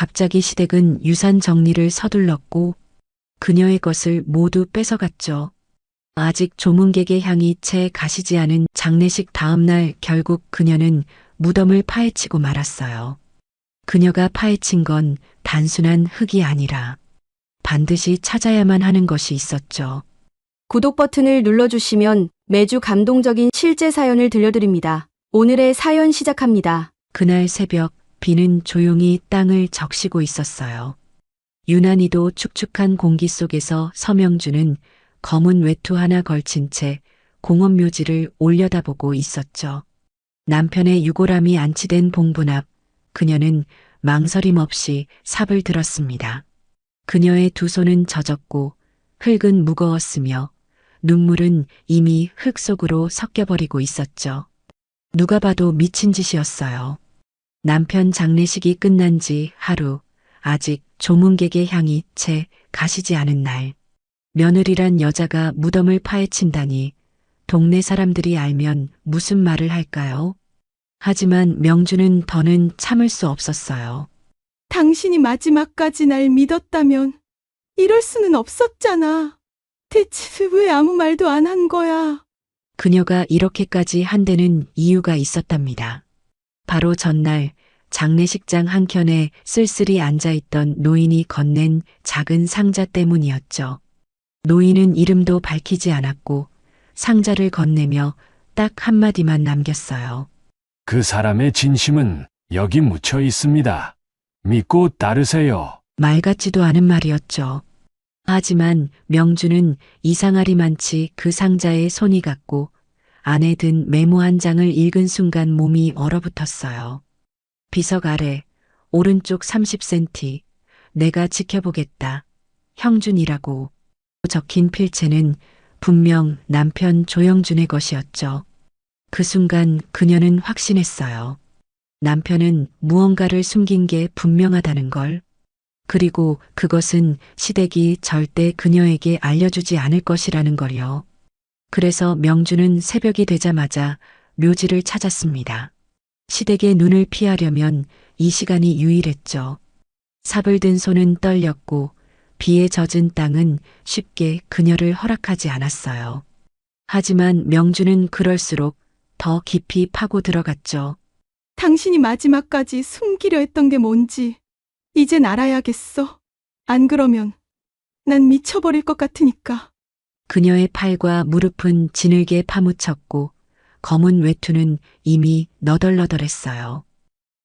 갑자기 시댁은 유산 정리를 서둘렀고 그녀의 것을 모두 뺏어갔죠. 아직 조문객의 향이 채 가시지 않은 장례식 다음 날 결국 그녀는 무덤을 파헤치고 말았어요. 그녀가 파헤친 건 단순한 흙이 아니라 반드시 찾아야만 하는 것이 있었죠. 구독 버튼을 눌러주시면 매주 감동적인 실제 사연을 들려드립니다. 오늘의 사연 시작합니다. 그날 새벽 비는 조용히 땅을 적시고 있었어요. 유난히도 축축한 공기 속에서 서명주는 검은 외투 하나 걸친 채 공원 묘지를 올려다보고 있었죠. 남편의 유골함이 안치된 봉분 앞 그녀는 망설임 없이 삽을 들었습니다. 그녀의 두 손은 젖었고 흙은 무거웠으며 눈물은 이미 흙 속으로 섞여버리고 있었죠. 누가 봐도 미친 짓이었어요. 남편 장례식이 끝난 지 하루, 아직 조문객의 향이 채 가시지 않은 날, 며느리란 여자가 무덤을 파헤친다니 동네 사람들이 알면 무슨 말을 할까요? 하지만 명주는 더는 참을 수 없었어요. 당신이 마지막까지 날 믿었다면 이럴 수는 없었잖아. 대체 왜 아무 말도 안 한 거야? 그녀가 이렇게까지 한 데는 이유가 있었답니다. 바로 전날 장례식장 한켠에 쓸쓸히 앉아있던 노인이 건넨 작은 상자 때문이었죠. 노인은 이름도 밝히지 않았고 상자를 건네며 딱 한마디만 남겼어요. 그 사람의 진심은 여기 묻혀 있습니다. 믿고 따르세요. 말 같지도 않은 말이었죠. 하지만 명주는 이상하리만치 그 상자에 손이 갔고 안에 든 메모 한 장을 읽은 순간 몸이 얼어붙었어요. 비석 아래 오른쪽 30cm 내가 지켜보겠다. 형준이라고 적힌 필체는 분명 남편 조영준의 것이었죠. 그 순간 그녀는 확신했어요. 남편은 무언가를 숨긴 게 분명하다는 걸. 그리고 그것은 시댁이 절대 그녀에게 알려주지 않을 것이라는 걸요. 그래서 명주는 새벽이 되자마자 묘지를 찾았습니다. 시댁의 눈을 피하려면 이 시간이 유일했죠. 삽을 든 손은 떨렸고 비에 젖은 땅은 쉽게 그녀를 허락하지 않았어요. 하지만 명주는 그럴수록 더 깊이 파고 들어갔죠. 당신이 마지막까지 숨기려 했던 게 뭔지 이젠 알아야겠어. 안 그러면 난 미쳐버릴 것 같으니까. 그녀의 팔과 무릎은 지늘게 파묻혔고 검은 외투는 이미 너덜너덜했어요.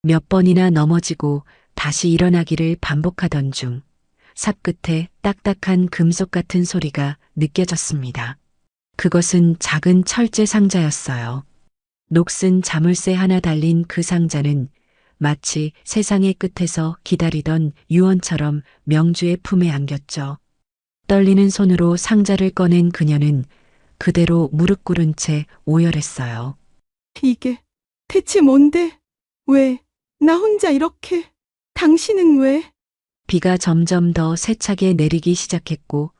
몇 번이나 넘어지고 다시 일어나기를 반복하던 중 삽 끝에 딱딱한 금속 같은 소리가 느껴졌습니다. 그것은 작은 철제 상자였어요. 녹슨 자물쇠 하나 달린 그 상자는 마치 세상의 끝에서 기다리던 유언처럼 명주의 품에 안겼죠. 떨리는 손으로 상자를 꺼낸 그녀는 그대로 무릎 꿇은 채 오열했어요. 이게 대체 뭔데? 왜? 나 혼자 이렇게? 당신은 왜? 비가 점점 더 세차게 내리기 시작했고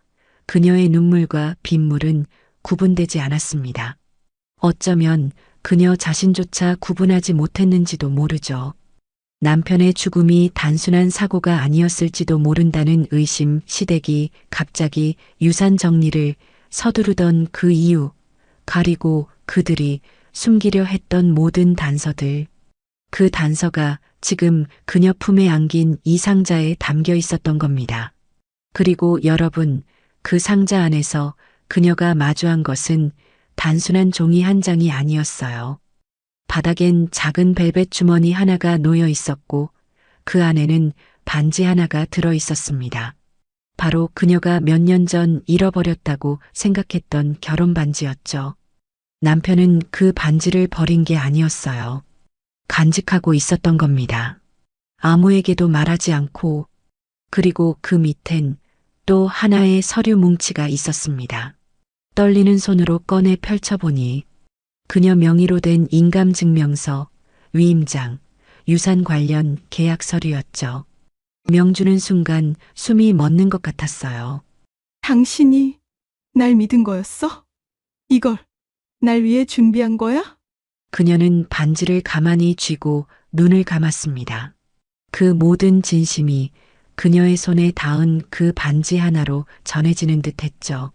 그녀의 눈물과 빗물은 구분되지 않았습니다. 어쩌면 그녀 자신조차 구분하지 못했는지도 모르죠. 남편의 죽음이 단순한 사고가 아니었을지도 모른다는 의심 시댁이 갑자기 유산 정리를 서두르던 그 이유, 가리고 그들이 숨기려 했던 모든 단서들. 그 단서가 지금 그녀 품에 안긴 이 상자에 담겨 있었던 겁니다. 그리고 여러분, 그 상자 안에서 그녀가 마주한 것은 단순한 종이 한 장이 아니었어요. 바닥엔 작은 벨벳 주머니 하나가 놓여 있었고 그 안에는 반지 하나가 들어 있었습니다. 바로 그녀가 몇 년 전 잃어버렸다고 생각했던 결혼 반지였죠. 남편은 그 반지를 버린 게 아니었어요. 간직하고 있었던 겁니다. 아무에게도 말하지 않고. 그리고 그 밑엔 또 하나의 서류 뭉치가 있었습니다. 떨리는 손으로 꺼내 펼쳐보니 그녀 명의로 된 인감증명서, 위임장, 유산 관련 계약 서류였죠. 명주는 순간 숨이 멎는 것 같았어요. 당신이 날 믿은 거였어? 이걸 날 위해 준비한 거야? 그녀는 반지를 가만히 쥐고 눈을 감았습니다. 그 모든 진심이 그녀의 손에 닿은 그 반지 하나로 전해지는 듯 했죠.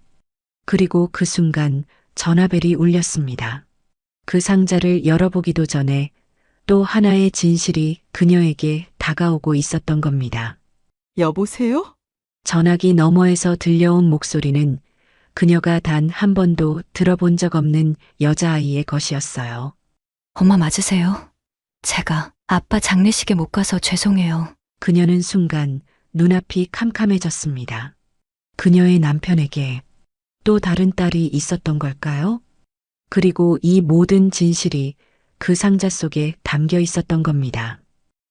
그리고 그 순간 전화벨이 울렸습니다. 그 상자를 열어보기도 전에 또 하나의 진실이 그녀에게 다가오고 있었던 겁니다. 여보세요? 전화기 너머에서 들려온 목소리는 그녀가 단 한 번도 들어본 적 없는 여자아이의 것이었어요. 엄마 맞으세요? 제가 아빠 장례식에 못 가서 죄송해요. 그녀는 순간 눈앞이 캄캄해졌습니다. 그녀의 남편에게 또 다른 딸이 있었던 걸까요? 그리고 이 모든 진실이 그 상자 속에 담겨 있었던 겁니다.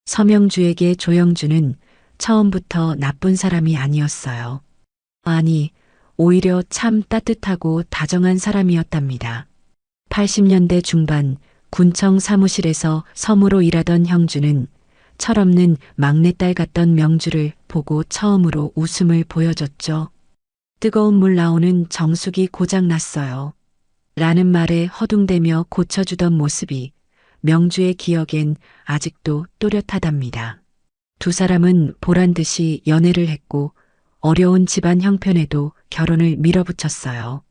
서명주에게 조영주는 처음부터 나쁜 사람이 아니었어요. 아니, 오히려 참 따뜻하고 다정한 사람이었답니다. 80년대 중반 군청 사무실에서 서무로 일하던 형주는 철없는 막내딸 같던 명주를 보고 처음으로 웃음을 보여줬죠. 뜨거운 물 나오는 정수기 고장 났어요. 라는 말에 허둥대며 고쳐주던 모습이 명주의 기억엔 아직도 또렷하답니다. 두 사람은 보란 듯이 연애를 했고 어려운 집안 형편에도 결혼을 밀어붙였어요.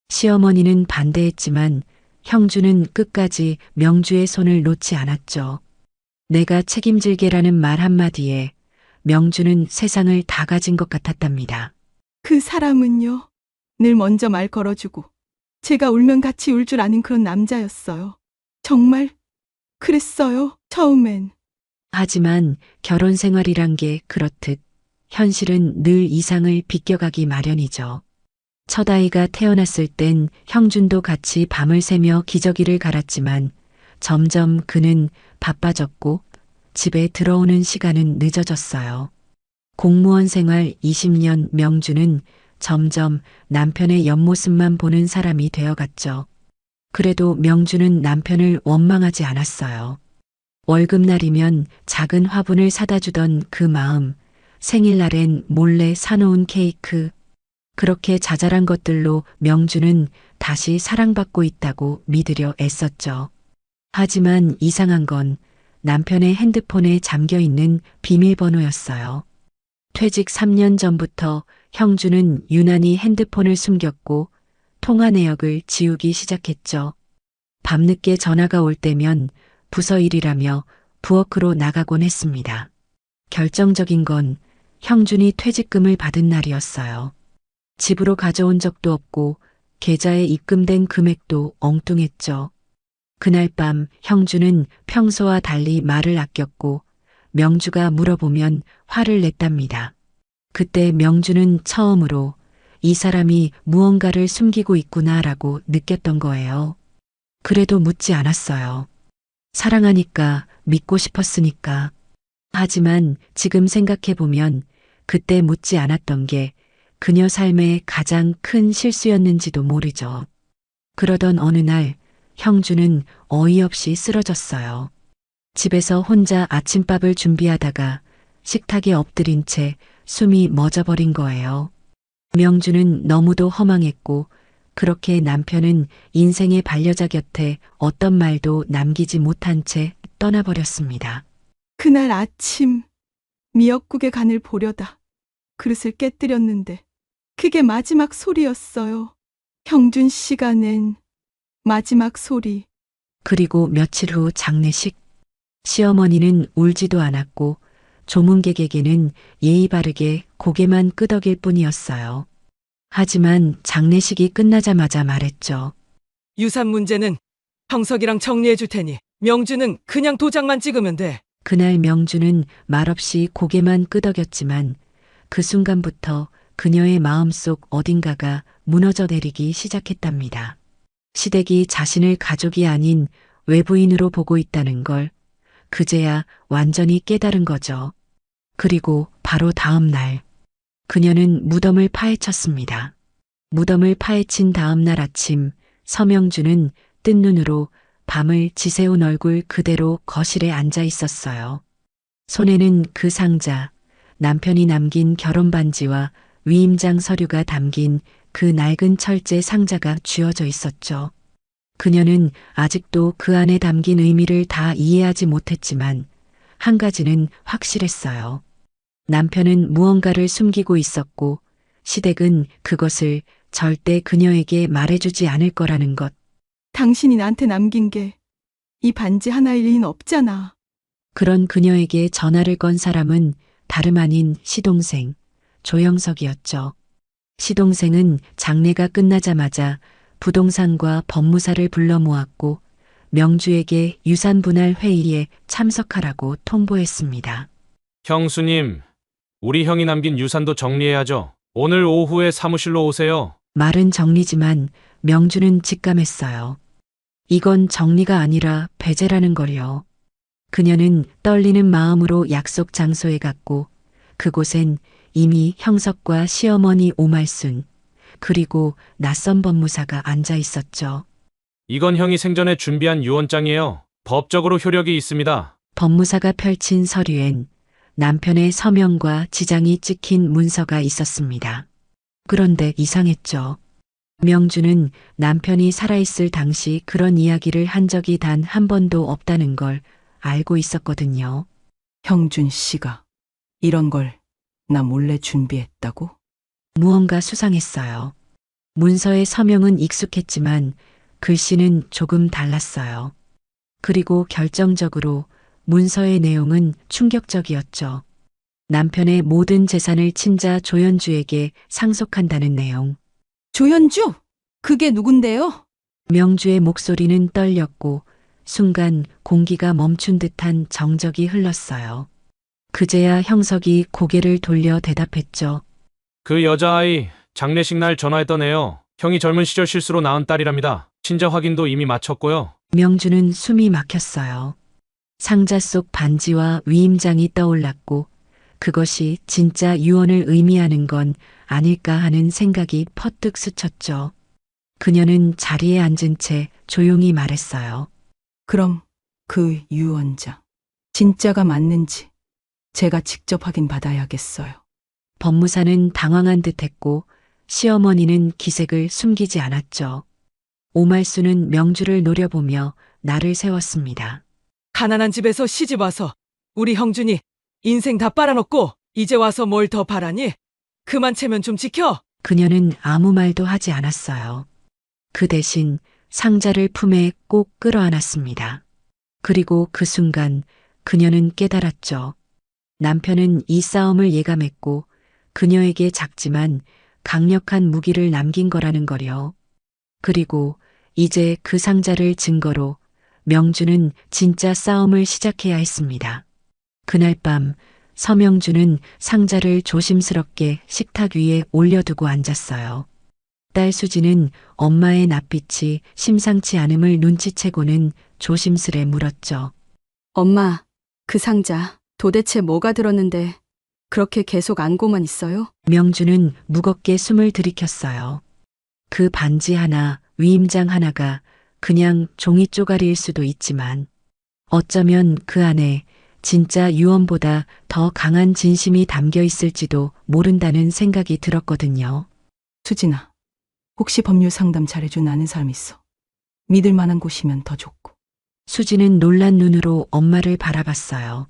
시어머니는 반대했지만 형주는 끝까지 명주의 손을 놓지 않았죠. 내가 책임질게라는 말 한마디에 명주는 세상을 다 가진 것 같았답니다. 그 사람은요. 늘 먼저 말 걸어주고 제가 울면 같이 울 줄 아는 그런 남자였어요. 정말 그랬어요. 처음엔. 하지만 결혼 생활이란 게 그렇듯 현실은 늘 이상을 비껴가기 마련이죠. 첫 아이가 태어났을 땐 형준도 같이 밤을 새며 기저귀를 갈았지만 점점 그는 바빠졌고 집에 들어오는 시간은 늦어졌어요. 공무원 생활 20년 명주는 점점 남편의 옆모습만 보는 사람이 되어갔죠. 그래도 명주는 남편을 원망하지 않았어요. 월급날이면 작은 화분을 사다 주던 그 마음, 생일날엔 몰래 사놓은 케이크, 그렇게 자잘한 것들로 명주는 다시 사랑받고 있다고 믿으려 애썼죠. 하지만 이상한 건 남편의 핸드폰에 잠겨 있는 비밀번호였어요. 퇴직 3년 전부터 형주는 유난히 핸드폰을 숨겼고 통화 내역을 지우기 시작했죠. 밤늦게 전화가 올 때면 부서 일이라며 부엌으로 나가곤 했습니다. 결정적인 건 형준이 퇴직금을 받은 날이었어요. 집으로 가져온 적도 없고 계좌에 입금된 금액도 엉뚱했죠. 그날 밤 형준은 평소와 달리 말을 아꼈고 명주가 물어보면 화를 냈답니다. 그때 명주는 처음으로 이 사람이 무언가를 숨기고 있구나라고 느꼈던 거예요. 그래도 묻지 않았어요. 사랑하니까, 믿고 싶었으니까. 하지만 지금 생각해보면 그때 묻지 않았던 게 그녀 삶의 가장 큰 실수였는지도 모르죠. 그러던 어느 날 형주는 어이없이 쓰러졌어요. 집에서 혼자 아침밥을 준비하다가 식탁에 엎드린 채 숨이 멎어버린 거예요. 명주는 너무도 허망했고 그렇게 남편은 인생의 반려자 곁에 어떤 말도 남기지 못한 채 떠나버렸습니다. 그날 아침 미역국에 간을 보려다 그릇을 깨뜨렸는데 그게 마지막 소리였어요. 형준 씨가 낸 마지막 소리. 그리고 며칠 후 장례식. 시어머니는 울지도 않았고 조문객에게는 예의 바르게 고개만 끄덕일 뿐이었어요. 하지만 장례식이 끝나자마자 말했죠. 유산 문제는 형석이랑 정리해 줄 테니 명주는 그냥 도장만 찍으면 돼. 그날 명주는 말없이 고개만 끄덕였지만 그 순간부터 그녀의 마음속 어딘가가 무너져 내리기 시작했답니다. 시댁이 자신을 가족이 아닌 외부인으로 보고 있다는 걸 그제야 완전히 깨달은 거죠. 그리고 바로 다음 날 그녀는 무덤을 파헤쳤습니다. 무덤을 파헤친 다음 날 아침 서명주는 뜬 눈으로 밤을 지새운 얼굴 그대로 거실에 앉아 있었어요. 손에는 그 상자, 남편이 남긴 결혼 반지와 위임장 서류가 담긴 그 낡은 철제 상자가 쥐어져 있었죠. 그녀는 아직도 그 안에 담긴 의미를 다 이해하지 못했지만 한 가지는 확실했어요. 남편은 무언가를 숨기고 있었고 시댁은 그것을 절대 그녀에게 말해주지 않을 거라는 것. 당신이 나한테 남긴 게 이 반지 하나일 리는 없잖아. 그런 그녀에게 전화를 건 사람은 다름 아닌 시동생 조영석이었죠. 시동생은 장례가 끝나자마자 부동산과 법무사를 불러 모았고 명주에게 유산 분할 회의에 참석하라고 통보했습니다. 형수님, 우리 형이 남긴 유산도 정리해야죠. 오늘 오후에 사무실로 오세요. 말은 정리지만 명주는 직감했어요. 이건 정리가 아니라 배제라는 걸요. 그녀는 떨리는 마음으로 약속 장소에 갔고 그곳엔 이미 형석과 시어머니 오말순 그리고 낯선 법무사가 앉아 있었죠. 이건 형이 생전에 준비한 유언장이에요. 법적으로 효력이 있습니다. 법무사가 펼친 서류엔 남편의 서명과 지장이 찍힌 문서가 있었습니다. 그런데 이상했죠. 명주는 남편이 살아있을 당시 그런 이야기를 한 적이 단 한 번도 없다는 걸 알고 있었거든요. 형준 씨가 이런 걸 나 몰래 준비했다고? 무언가 수상했어요. 문서의 서명은 익숙했지만 글씨는 조금 달랐어요. 그리고 결정적으로 문서의 내용은 충격적이었죠. 남편의 모든 재산을 친자 조연주에게 상속한다는 내용. 조현주? 그게 누군데요? 명주의 목소리는 떨렸고 순간 공기가 멈춘 듯한 정적이 흘렀어요. 그제야 형석이 고개를 돌려 대답했죠. 그 여자아이 장례식 날 전화했던 애요. 형이 젊은 시절 실수로 낳은 딸이랍니다. 친자 확인도 이미 마쳤고요. 명주는 숨이 막혔어요. 상자 속 반지와 위임장이 떠올랐고 그것이 진짜 유언을 의미하는 건 아닐까 하는 생각이 퍼뜩 스쳤죠. 그녀는 자리에 앉은 채 조용히 말했어요. 그럼 그 유언장 진짜가 맞는지 제가 직접 확인 받아야겠어요. 법무사는 당황한 듯했고 시어머니는 기색을 숨기지 않았죠. 오말수는 명주를 노려보며 날을 세웠습니다. 가난한 집에서 시집 와서 우리 형준이 인생 다 빨아먹고 이제 와서 뭘 더 바라니? 그만 체면 좀 지켜. 그녀는 아무 말도 하지 않았어요. 그 대신 상자를 품에 꼭 끌어안았습니다. 그리고 그 순간 그녀는 깨달았죠. 남편은 이 싸움을 예감했고 그녀에게 작지만 강력한 무기를 남긴 거라는 거요. 그리고 이제 그 상자를 증거로 명주는 진짜 싸움을 시작해야 했습니다. 그날 밤 서명주는 상자를 조심스럽게 식탁 위에 올려두고 앉았어요. 딸 수지는 엄마의 낯빛이 심상치 않음을 눈치채고는 조심스레 물었죠. 엄마, 그 상자 도대체 뭐가 들었는데 그렇게 계속 안고만 있어요? 명주는 무겁게 숨을 들이켰어요. 그 반지 하나, 위임장 하나가 그냥 종이 쪼가리일 수도 있지만 어쩌면 그 안에 진짜 유언보다 더 강한 진심이 담겨 있을지도 모른다는 생각이 들었거든요. 수진아, 혹시 법률 상담 잘해준 아는 사람 있어? 믿을 만한 곳이면 더 좋고. 수지는 놀란 눈으로 엄마를 바라봤어요.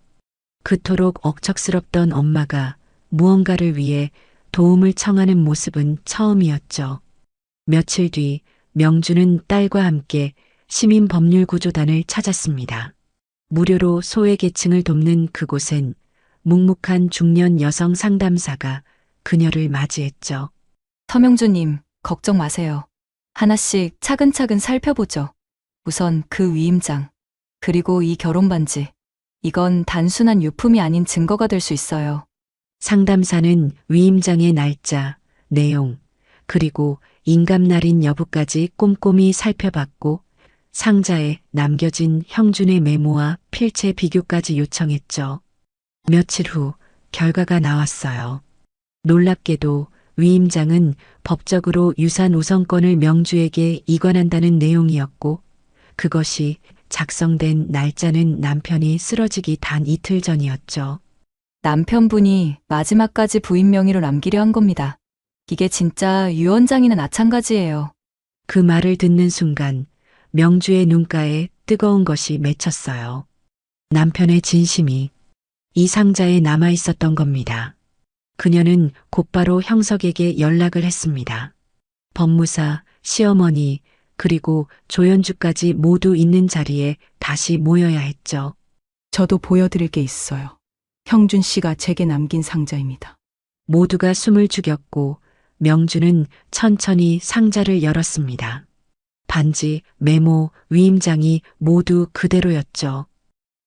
그토록 억척스럽던 엄마가 무언가를 위해 도움을 청하는 모습은 처음이었죠. 며칠 뒤 명주는 딸과 함께 시민법률구조단을 찾았습니다. 무료로 소외계층을 돕는 그곳엔 묵묵한 중년 여성 상담사가 그녀를 맞이했죠. 서명주님, 걱정 마세요. 하나씩 차근차근 살펴보죠. 우선 그 위임장, 그리고 이 결혼 반지. 이건 단순한 유품이 아닌 증거가 될 수 있어요. 상담사는 위임장의 날짜, 내용, 그리고 인감날인 여부까지 꼼꼼히 살펴봤고 상자에 남겨진 형준의 메모와 필체 비교까지 요청했죠. 며칠 후 결과가 나왔어요. 놀랍게도 위임장은 법적으로 유산 우선권을 명주에게 이관한다는 내용이었고 그것이 작성된 날짜는 남편이 쓰러지기 단 이틀 전이었죠. 남편분이 마지막까지 부인 명의로 남기려 한 겁니다. 이게 진짜 유언장이나 마찬가지예요. 그 말을 듣는 순간 명주의 눈가에 뜨거운 것이 맺혔어요. 남편의 진심이 이 상자에 남아 있었던 겁니다. 그녀는 곧바로 형석에게 연락을 했습니다. 법무사, 시어머니, 그리고 조연주까지 모두 있는 자리에 다시 모여야 했죠. 저도 보여드릴 게 있어요. 형준 씨가 제게 남긴 상자입니다. 모두가 숨을 죽였고 명주는 천천히 상자를 열었습니다. 반지, 메모, 위임장이 모두 그대로였죠.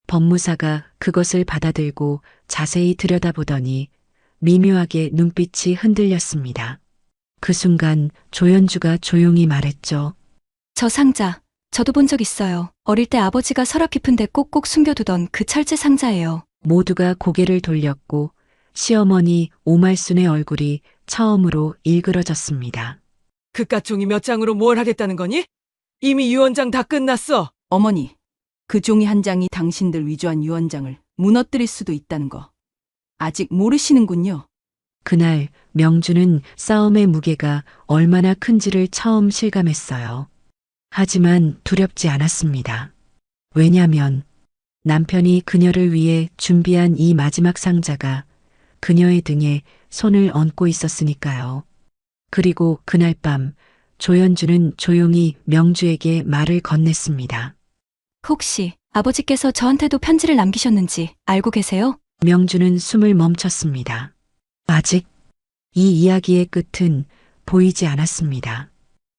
법무사가 그것을 받아들고 자세히 들여다보더니 미묘하게 눈빛이 흔들렸습니다. 그 순간 조연주가 조용히 말했죠. 저 상자, 저도 본 적 있어요. 어릴 때 아버지가 서랍 깊은데 꼭꼭 숨겨두던 그 철제 상자예요. 모두가 고개를 돌렸고 시어머니 오말순의 얼굴이 처음으로 일그러졌습니다. 그깟 종이 몇 장으로 뭘 하겠다는 거니? 이미 유언장 다 끝났어. 어머니, 그 종이 한 장이 당신들 위조한 유언장을 무너뜨릴 수도 있다는 거 아직 모르시는군요. 그날 명주는 싸움의 무게가 얼마나 큰지를 처음 실감했어요. 하지만 두렵지 않았습니다. 왜냐면 남편이 그녀를 위해 준비한 이 마지막 상자가 그녀의 등에 손을 얹고 있었으니까요. 그리고 그날 밤 조연주는 조용히 명주에게 말을 건넸습니다. 혹시 아버지께서 저한테도 편지를 남기셨는지 알고 계세요? 명주는 숨을 멈췄습니다. 아직 이 이야기의 끝은 보이지 않았습니다.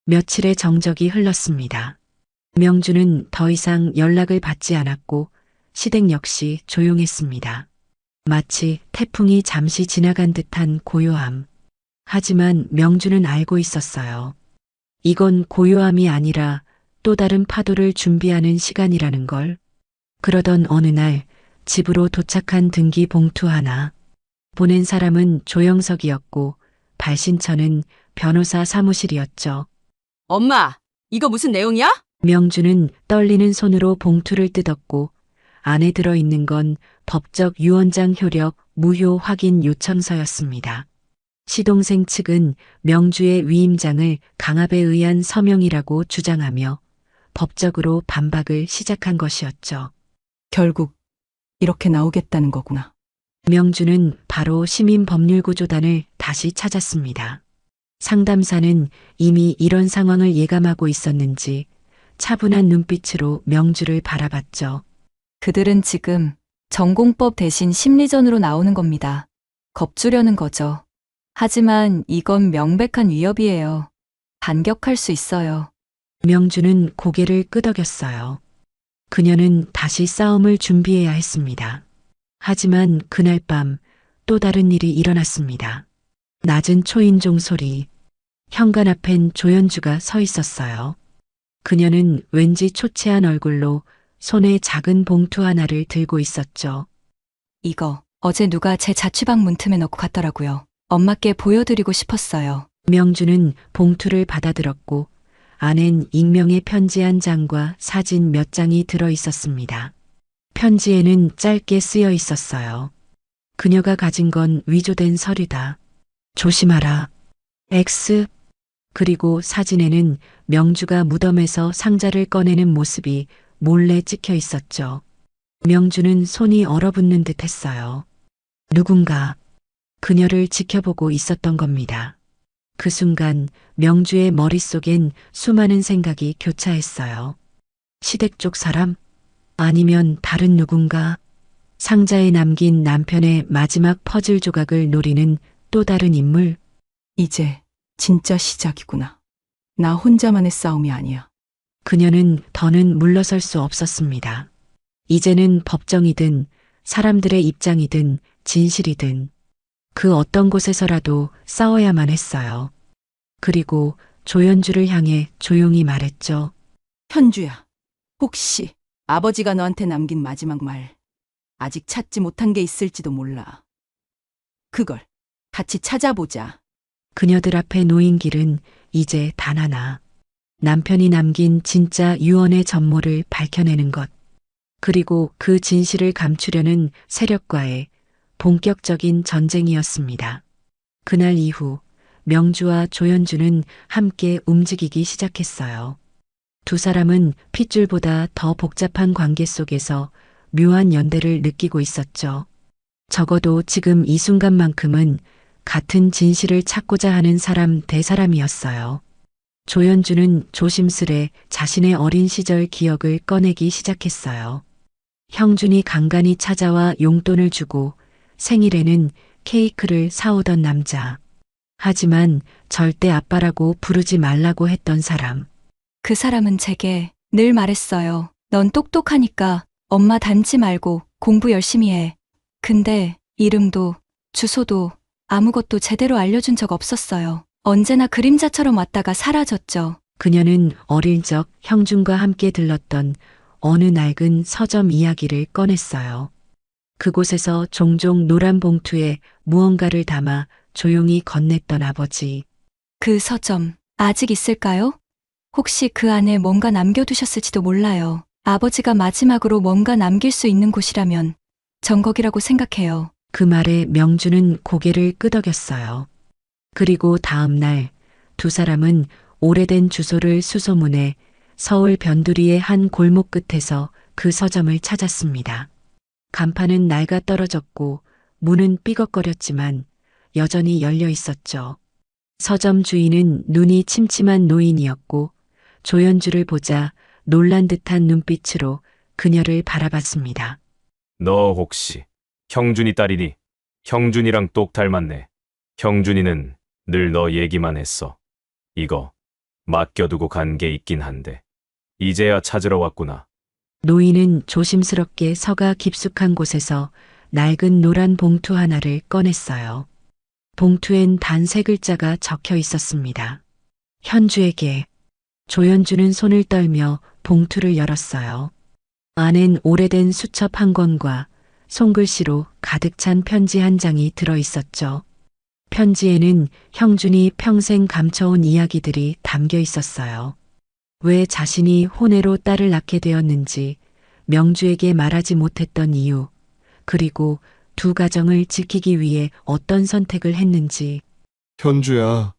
며칠의 정적이 흘렀습니다. 명주는 더 이상 연락을 받지 않았고 시댁 역시 조용했습니다. 마치 태풍이 잠시 지나간 듯한 고요함. 하지만 명주는 알고 있었어요. 이건 고요함이 아니라 또 다른 파도를 준비하는 시간이라는 걸. 그러던 어느 날 집으로 도착한 등기 봉투 하나. 보낸 사람은 조영석이었고 발신처는 변호사 사무실이었죠. 엄마, 이거 무슨 내용이야? 명주는 떨리는 손으로 봉투를 뜯었고 안에 들어있는 건 법적 유언장 효력 무효 확인 요청서였습니다. 시동생 측은 명주의 위임장을 강압에 의한 서명이라고 주장하며 법적으로 반박을 시작한 것이었죠. 결국 이렇게 나오겠다는 거구나. 명주는 바로 시민법률구조단을 다시 찾았습니다. 상담사는 이미 이런 상황을 예감하고 있었는지 차분한 눈빛으로 명주를 바라봤죠. 그들은 지금 전공법 대신 심리전으로 나오는 겁니다. 겁주려는 거죠. 하지만 이건 명백한 위협이에요. 반격할 수 있어요. 명주는 고개를 끄덕였어요. 그녀는 다시 싸움을 준비해야 했습니다. 하지만 그날 밤 또 다른 일이 일어났습니다. 낮은 초인종 소리. 현관 앞엔 조연주가 서 있었어요. 그녀는 왠지 초췌한 얼굴로 손에 작은 봉투 하나를 들고 있었죠. 이거 어제 누가 제 자취방 문틈에 넣고 갔더라고요. 엄마께 보여드리고 싶었어요. 명주는 봉투를 받아들었고 안엔 익명의 편지 한 장과 사진 몇 장이 들어 있었습니다. 편지에는 짧게 쓰여 있었어요. 그녀가 가진 건 위조된 서류다. 조심하라. X. 그리고 사진에는 명주가 무덤에서 상자를 꺼내는 모습이 몰래 찍혀 있었죠. 명주는 손이 얼어붙는 듯 했어요. 누군가 그녀를 지켜보고 있었던 겁니다. 그 순간 명주의 머릿속엔 수많은 생각이 교차했어요. 시댁 쪽 사람? 아니면 다른 누군가? 상자에 남긴 남편의 마지막 퍼즐 조각을 노리는 또 다른 인물? 이제 진짜 시작이구나. 나 혼자만의 싸움이 아니야. 그녀는 더는 물러설 수 없었습니다. 이제는 법정이든 사람들의 입장이든 진실이든 그 어떤 곳에서라도 싸워야만 했어요. 그리고 조연주를 향해 조용히 말했죠. 현주야, 혹시 아버지가 너한테 남긴 마지막 말 아직 찾지 못한 게 있을지도 몰라. 그걸 같이 찾아보자. 그녀들 앞에 놓인 길은 이제 단 하나. 남편이 남긴 진짜 유언의 전모를 밝혀내는 것. 그리고 그 진실을 감추려는 세력과의 본격적인 전쟁이었습니다. 그날 이후 명주와 조연주는 함께 움직이기 시작했어요. 두 사람은 핏줄보다 더 복잡한 관계 속에서 묘한 연대를 느끼고 있었죠. 적어도 지금 이 순간만큼은 같은 진실을 찾고자 하는 사람 대 사람이었어요. 조연주는 조심스레 자신의 어린 시절 기억을 꺼내기 시작했어요. 형준이 간간히 찾아와 용돈을 주고 생일에는 케이크를 사오던 남자. 하지만 절대 아빠라고 부르지 말라고 했던 사람. 그 사람은 제게 늘 말했어요. 넌 똑똑하니까 엄마 닮지 말고 공부 열심히 해. 근데 이름도 주소도 아무것도 제대로 알려준 적 없었어요. 언제나 그림자처럼 왔다가 사라졌죠. 그녀는 어릴 적 형준과 함께 들렀던 어느 낡은 서점 이야기를 꺼냈어요. 그곳에서 종종 노란 봉투에 무언가를 담아 조용히 건넸던 아버지. 그 서점 아직 있을까요? 혹시 그 안에 뭔가 남겨두셨을지도 몰라요. 아버지가 마지막으로 뭔가 남길 수 있는 곳이라면 전 거기라고 생각해요. 그 말에 명주는 고개를 끄덕였어요. 그리고 다음 날 두 사람은 오래된 주소를 수소문해 서울 변두리의 한 골목 끝에서 그 서점을 찾았습니다. 간판은 낡아 떨어졌고 문은 삐걱거렸지만 여전히 열려 있었죠. 서점 주인은 눈이 침침한 노인이었고 조연주를 보자 놀란 듯한 눈빛으로 그녀를 바라봤습니다. 너 혹시 형준이 딸이니? 형준이랑 똑 닮았네. 형준이는 늘 너 얘기만 했어. 이거 맡겨두고 간 게 있긴 한데 이제야 찾으러 왔구나. 노인은 조심스럽게 서가 깊숙한 곳에서 낡은 노란 봉투 하나를 꺼냈어요. 봉투엔 단 3글자가 적혀 있었습니다. 현주에게. 조연주는 손을 떨며 봉투를 열었어요. 안엔 오래된 수첩 한 권과 손글씨로 가득 찬 편지 한 장이 들어 있었죠. 편지에는 형준이 평생 감춰온 이야기들이 담겨 있었어요. 왜 자신이 혼외로 딸을 낳게 되었는지, 명주에게 말하지 못했던 이유, 그리고 두 가정을 지키기 위해 어떤 선택을 했는지. 현주야,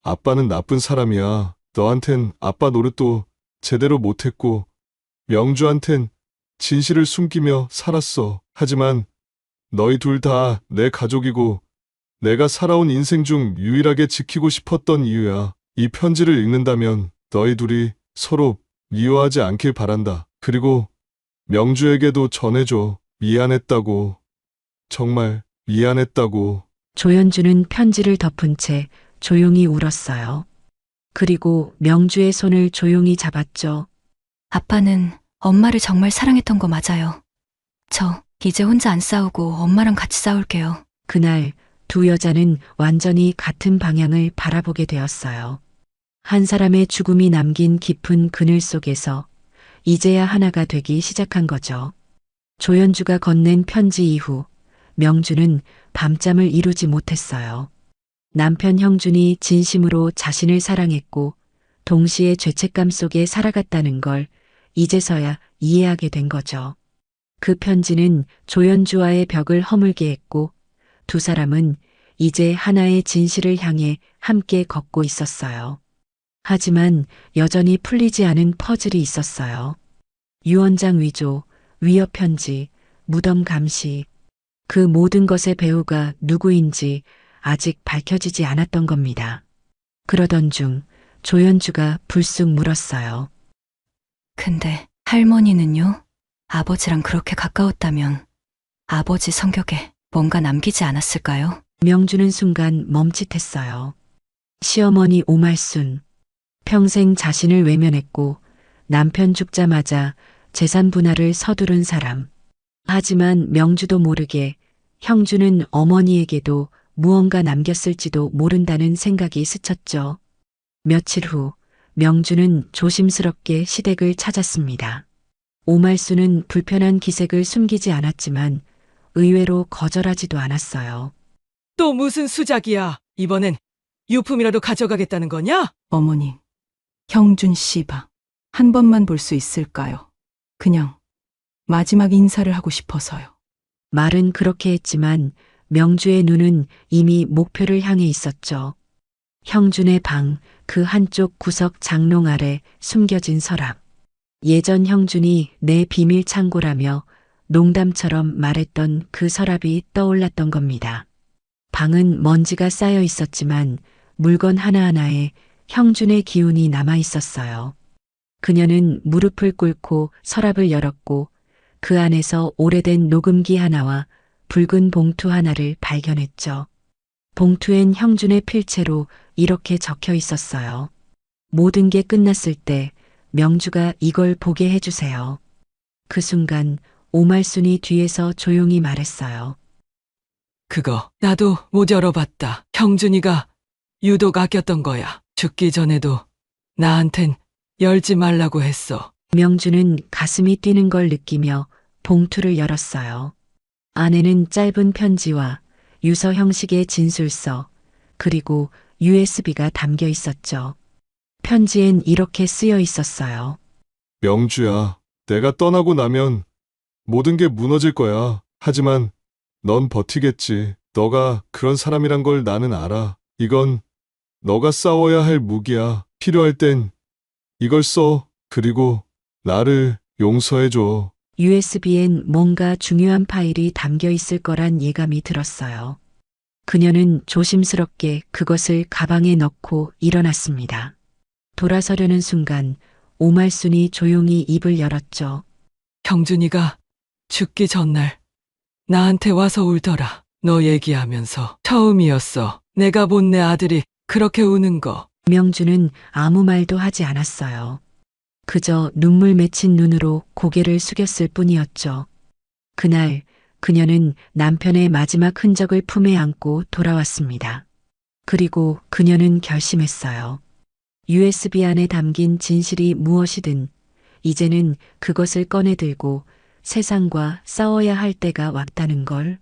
아빠는 나쁜 사람이야. 너한텐 아빠 노릇도 제대로 못했고, 명주한텐 진실을 숨기며 살았어. 하지만 너희 둘 다 내 가족이고 내가 살아온 인생 중 유일하게 지키고 싶었던 이유야. 이 편지를 읽는다면 너희 둘이 서로 미워하지 않길 바란다. 그리고 명주에게도 전해줘. 미안했다고. 정말 미안했다고. 조연주는 편지를 덮은 채 조용히 울었어요. 그리고 명주의 손을 조용히 잡았죠. 아빠는 엄마를 정말 사랑했던 거 맞아요. 저 이제 혼자 안 싸우고 엄마랑 같이 싸울게요. 그날 두 여자는 완전히 같은 방향을 바라보게 되었어요. 한 사람의 죽음이 남긴 깊은 그늘 속에서 이제야 하나가 되기 시작한 거죠. 조연주가 건넨 편지 이후 명주는 밤잠을 이루지 못했어요. 남편 형준이 진심으로 자신을 사랑했고 동시에 죄책감 속에 살아갔다는 걸 이제서야 이해하게 된 거죠. 그 편지는 조연주와의 벽을 허물게 했고 두 사람은 이제 하나의 진실을 향해 함께 걷고 있었어요. 하지만 여전히 풀리지 않은 퍼즐이 있었어요. 유언장 위조, 위협 편지, 무덤 감시. 그 모든 것의 배우가 누구인지 아직 밝혀지지 않았던 겁니다. 그러던 중 조연주가 불쑥 물었어요. 근데 할머니는요? 아버지랑 그렇게 가까웠다면 아버지 성격에 뭔가 남기지 않았을까요? 명주는 순간 멈칫했어요. 시어머니 오말순. 평생 자신을 외면했고 남편 죽자마자 재산 분할을 서두른 사람. 하지만 명주도 모르게 형주는 어머니에게도 무언가 남겼을지도 모른다는 생각이 스쳤죠. 며칠 후 명주는 조심스럽게 시댁을 찾았습니다. 오말수는 불편한 기색을 숨기지 않았지만 의외로 거절하지도 않았어요. 또 무슨 수작이야? 이번엔 유품이라도 가져가겠다는 거냐? 어머님, 형준 씨바 한 번만 볼 수 있을까요? 그냥 마지막 인사를 하고 싶어서요. 말은 그렇게 했지만 명주의 눈은 이미 목표를 향해 있었죠. 형준의 방, 그 한쪽 구석 장롱 아래 숨겨진 서랍. 예전 형준이 내 비밀 창고라며 농담처럼 말했던 그 서랍이 떠올랐던 겁니다. 방은 먼지가 쌓여 있었지만 물건 하나하나에 형준의 기운이 남아 있었어요. 그녀는 무릎을 꿇고 서랍을 열었고 그 안에서 오래된 녹음기 하나와 붉은 봉투 하나를 발견했죠. 봉투엔 형준의 필체로 이렇게 적혀 있었어요. 모든 게 끝났을 때 명주가 이걸 보게 해주세요. 그 순간 오말순이 뒤에서 조용히 말했어요. 그거 나도 못 열어봤다. 형준이가 유독 아꼈던 거야. 죽기 전에도 나한텐 열지 말라고 했어. 명주는 가슴이 뛰는 걸 느끼며 봉투를 열었어요. 안에는 짧은 편지와 유서 형식의 진술서, 그리고 USB가 담겨 있었죠. 편지엔 이렇게 쓰여 있었어요. 명주야, 내가 떠나고 나면 모든 게 무너질 거야. 하지만 넌 버티겠지. 너가 그런 사람이란 걸 나는 알아. 이건 너가 싸워야 할 무기야. 필요할 땐 이걸 써. 그리고 나를 용서해줘. USB엔 뭔가 중요한 파일이 담겨 있을 거란 예감이 들었어요. 그녀는 조심스럽게 그것을 가방에 넣고 일어났습니다. 돌아서려는 순간 오말순이 조용히 입을 열었죠. 형준이가 죽기 전날 나한테 와서 울더라. 너 얘기하면서 처음이었어. 내가 본 내 아들이 그렇게 우는 거. 명주는 아무 말도 하지 않았어요. 그저 눈물 맺힌 눈으로 고개를 숙였을 뿐이었죠. 그날 그녀는 남편의 마지막 흔적을 품에 안고 돌아왔습니다. 그리고 그녀는 결심했어요. USB 안에 담긴 진실이 무엇이든 이제는 그것을 꺼내들고 세상과 싸워야 할 때가 왔다는 걸.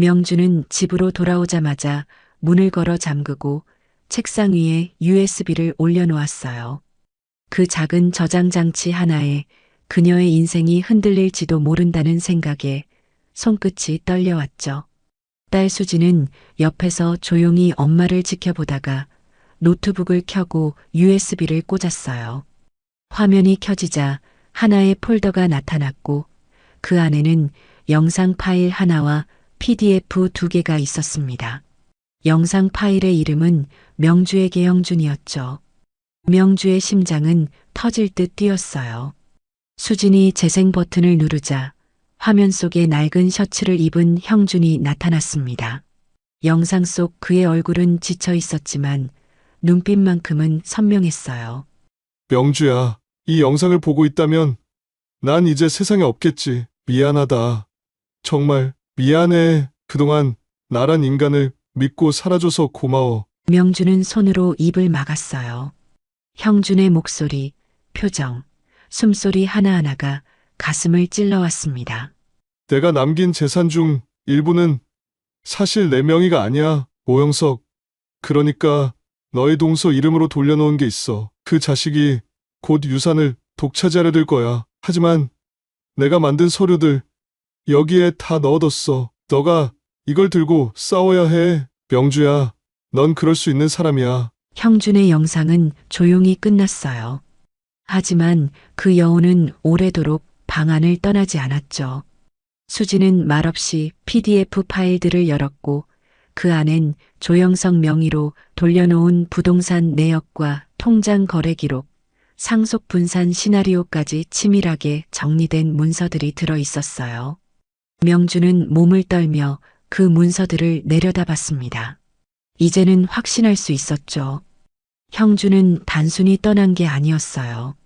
명주는 집으로 돌아오자마자 문을 걸어 잠그고 책상 위에 USB를 올려놓았어요. 그 작은 저장 장치 하나에 그녀의 인생이 흔들릴지도 모른다는 생각에 손끝이 떨려왔죠. 딸 수지는 옆에서 조용히 엄마를 지켜보다가 노트북을 켜고 USB를 꽂았어요. 화면이 켜지자 하나의 폴더가 나타났고 그 안에는 영상 파일 하나와 PDF 2개가 있었습니다. 영상 파일의 이름은 명주의 형준이었죠. 명주의 심장은 터질 듯 뛰었어요. 수진이 재생 버튼을 누르자 화면 속에 낡은 셔츠를 입은 형준이 나타났습니다. 영상 속 그의 얼굴은 지쳐 있었지만 눈빛만큼은 선명했어요. 명주야, 이 영상을 보고 있다면 난 이제 세상에 없겠지. 미안하다. 정말 미안해. 그동안 나란 인간을 믿고 살아줘서 고마워. 명주는 손으로 입을 막았어요. 형준의 목소리, 표정, 숨소리 하나하나가 가슴을 찔러왔습니다. 내가 남긴 재산 중 일부는 사실 내 명의가 아니야. 오영석. 그러니까 너의 동서 이름으로 돌려놓은 게 있어. 그 자식이 곧 유산을 독차지하려 들 거야. 하지만 내가 만든 서류들 여기에 다 넣어뒀어. 너가 이걸 들고 싸워야 해. 명주야, 넌 그럴 수 있는 사람이야. 형준의 영상은 조용히 끝났어요. 하지만 그 여운은 오래도록 방 안을 떠나지 않았죠. 수지는 말없이 PDF 파일들을 열었고 그 안엔 조영석 명의로 돌려놓은 부동산 내역과 통장 거래 기록, 상속 분산 시나리오까지 치밀하게 정리된 문서들이 들어 있었어요. 명주는 몸을 떨며 그 문서들을 내려다봤습니다. 이제는 확신할 수 있었죠. 형준은 단순히 떠난 게 아니었어요.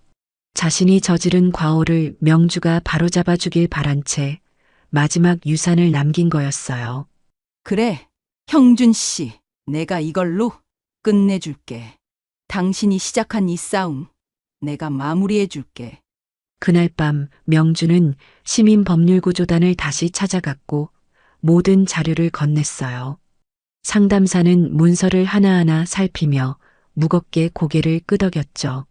자신이 저지른 과오를 명주가 바로잡아 주길 바란 채 마지막 유산을 남긴 거였어요. 그래, 형준 씨. 내가 이걸로 끝내줄게. 당신이 시작한 이 싸움 내가 마무리해줄게. 그날 밤 명주는 시민법률구조단을 다시 찾아갔고 모든 자료를 건넸어요. 상담사는 문서를 하나하나 살피며 무겁게 고개를 끄덕였죠.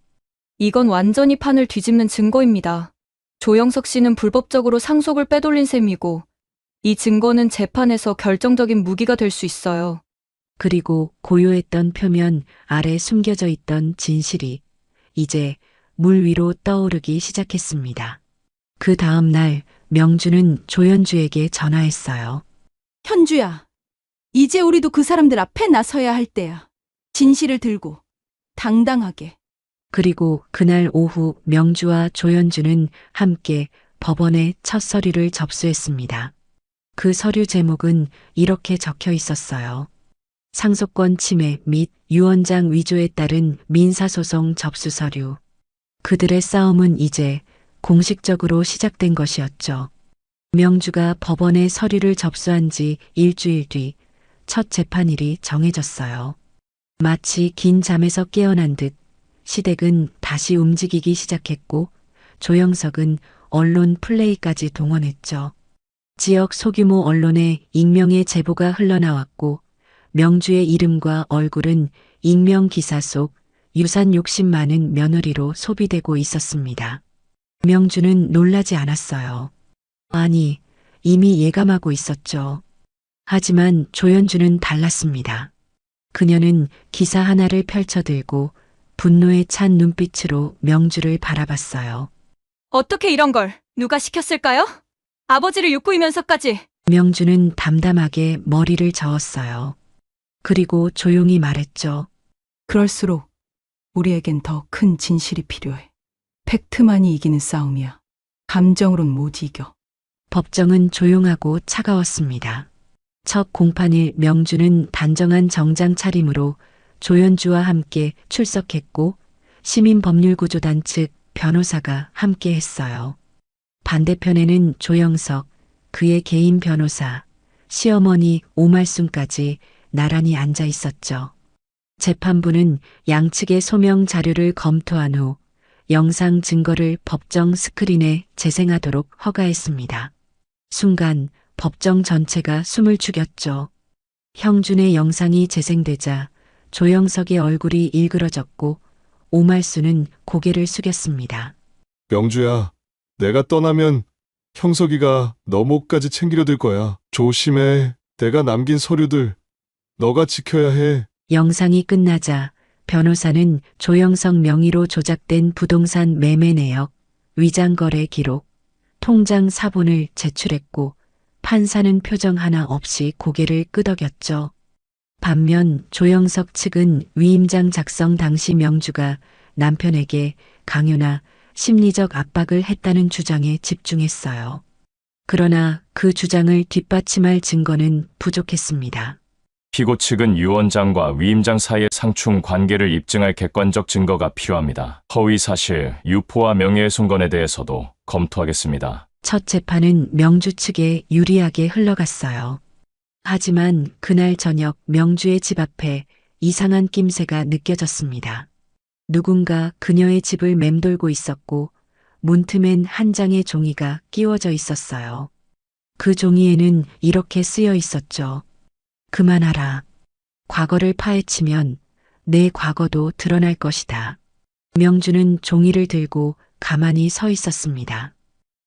이건 완전히 판을 뒤집는 증거입니다. 조영석 씨는 불법적으로 상속을 빼돌린 셈이고 이 증거는 재판에서 결정적인 무기가 될 수 있어요. 그리고 고요했던 표면 아래 숨겨져 있던 진실이 이제 물 위로 떠오르기 시작했습니다. 그 다음 날 명주는 조연주에게 전화했어요. 현주야, 이제 우리도 그 사람들 앞에 나서야 할 때야. 진실을 들고 당당하게. 그리고 그날 오후 명주와 조연주는 함께 법원에 첫 서류를 접수했습니다. 그 서류 제목은 이렇게 적혀 있었어요. 상속권 침해 및 유언장 위조에 따른 민사소송 접수 서류. 그들의 싸움은 이제 공식적으로 시작된 것이었죠. 명주가 법원에 서류를 접수한 지 일주일 뒤 첫 재판일이 정해졌어요. 마치 긴 잠에서 깨어난 듯 시댁은 다시 움직이기 시작했고 조영석은 언론 플레이까지 동원했죠. 지역 소규모 언론에 익명의 제보가 흘러나왔고 명주의 이름과 얼굴은 익명 기사 속 유산 욕심 많은 며느리로 소비되고 있었습니다. 명주는 놀라지 않았어요. 아니, 이미 예감하고 있었죠. 하지만 조연주는 달랐습니다. 그녀는 기사 하나를 펼쳐들고 분노에 찬 눈빛으로 명주를 바라봤어요. 어떻게 이런 걸 누가 시켰을까요? 아버지를 욕구이면서까지. 명주는 담담하게 머리를 저었어요. 그리고 조용히 말했죠. 그럴수록 우리에겐 더 큰 진실이 필요해. 팩트만이 이기는 싸움이야. 감정으론 못 이겨. 법정은 조용하고 차가웠습니다. 첫 공판일 명주는 단정한 정장 차림으로 조연주와 함께 출석했고 시민법률구조단 측 변호사가 함께 했어요. 반대편에는 조영석, 그의 개인 변호사, 시어머니 오말순까지 나란히 앉아 있었죠. 재판부는 양측의 소명 자료를 검토한 후 영상 증거를 법정 스크린에 재생하도록 허가했습니다. 순간 법정 전체가 숨을 죽였죠. 형준의 영상이 재생되자 조영석의 얼굴이 일그러졌고 오말수는 고개를 숙였습니다. 명주야, 내가 떠나면 형석이가 너 목까지 챙기려 들 거야. 조심해. 내가 남긴 서류들 너가 지켜야 해. 영상이 끝나자 변호사는 조영석 명의로 조작된 부동산 매매 내역, 위장거래 기록, 통장 사본을 제출했고 판사는 표정 하나 없이 고개를 끄덕였죠. 반면 조영석 측은 위임장 작성 당시 명주가 남편에게 강요나 심리적 압박을 했다는 주장에 집중했어요. 그러나 그 주장을 뒷받침할 증거는 부족했습니다. 피고 측은 유언장과 위임장 사이의 상충 관계를 입증할 객관적 증거가 필요합니다. 허위 사실, 유포와 명예훼손건에 대해서도 검토하겠습니다. 첫 재판은 명주 측에 유리하게 흘러갔어요. 하지만 그날 저녁 명주의 집 앞에 이상한 낌새가 느껴졌습니다. 누군가 그녀의 집을 맴돌고 있었고 문틈엔 한 장의 종이가 끼워져 있었어요. 그 종이에는 이렇게 쓰여 있었죠. 그만하라. 과거를 파헤치면 내 과거도 드러날 것이다. 명주는 종이를 들고 가만히 서 있었습니다.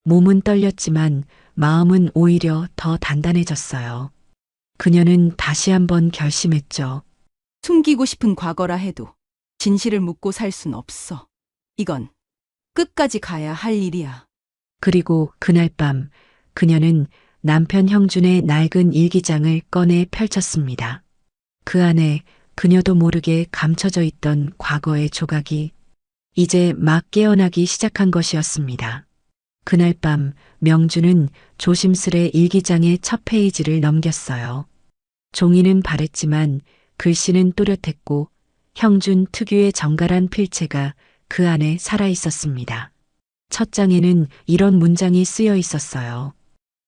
몸은 떨렸지만 마음은 오히려 더 단단해졌어요. 그녀는 다시 한번 결심했죠. 숨기고 싶은 과거라 해도 진실을 묻고 살 순 없어. 이건 끝까지 가야 할 일이야. 그리고 그날 밤 그녀는 남편 형준의 낡은 일기장을 꺼내 펼쳤습니다. 그 안에 그녀도 모르게 감춰져 있던 과거의 조각이 이제 막 깨어나기 시작한 것이었습니다. 그날 밤 명주는 조심스레 일기장의 첫 페이지를 넘겼어요. 종이는 바랬지만 글씨는 또렷했고 형준 특유의 정갈한 필체가 그 안에 살아 있었습니다. 첫 장에는 이런 문장이 쓰여 있었어요.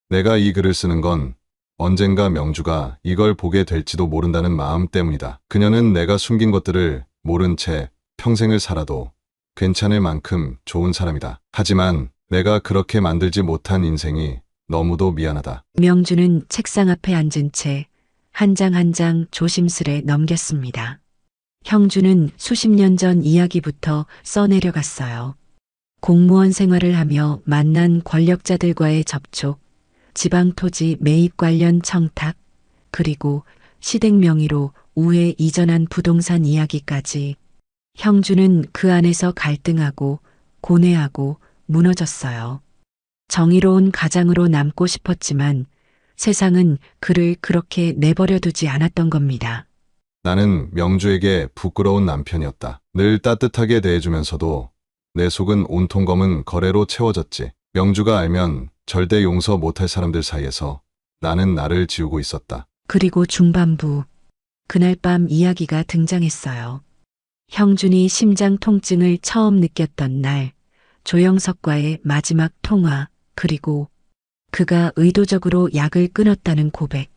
내가 이 글을 쓰는 건 언젠가 명주가 이걸 보게 될지도 모른다는 마음 때문이다. 그녀는 내가 숨긴 것들을 모른 채 평생을 살아도 괜찮을 만큼 좋은 사람이다. 하지만 내가 그렇게 만들지 못한 인생이 너무도 미안하다. 명주는 책상 앞에 앉은 채 한 장 한 장 조심스레 넘겼습니다. 형준은 수십 년 전 이야기부터 써내려갔어요. 공무원 생활을 하며 만난 권력자들과의 접촉, 지방 토지 매입 관련 청탁, 그리고 시댁 명의로 우회 이전한 부동산 이야기까지. 형준은 그 안에서 갈등하고 고뇌하고 무너졌어요. 정의로운 가장으로 남고 싶었지만 세상은 그를 그렇게 내버려 두지 않았던 겁니다. 나는 명주에게 부끄러운 남편이었다. 늘 따뜻하게 대해주면서도 내 속은 온통 검은 거래로 채워졌지. 명주가 알면 절대 용서 못할 사람들 사이에서 나는 나를 지우고 있었다. 그리고 중반부, 그날 밤 이야기가 등장했어요. 형준이 심장 통증을 처음 느꼈던 날, 조영석과의 마지막 통화, 그리고 그가 의도적으로 약을 끊었다는 고백.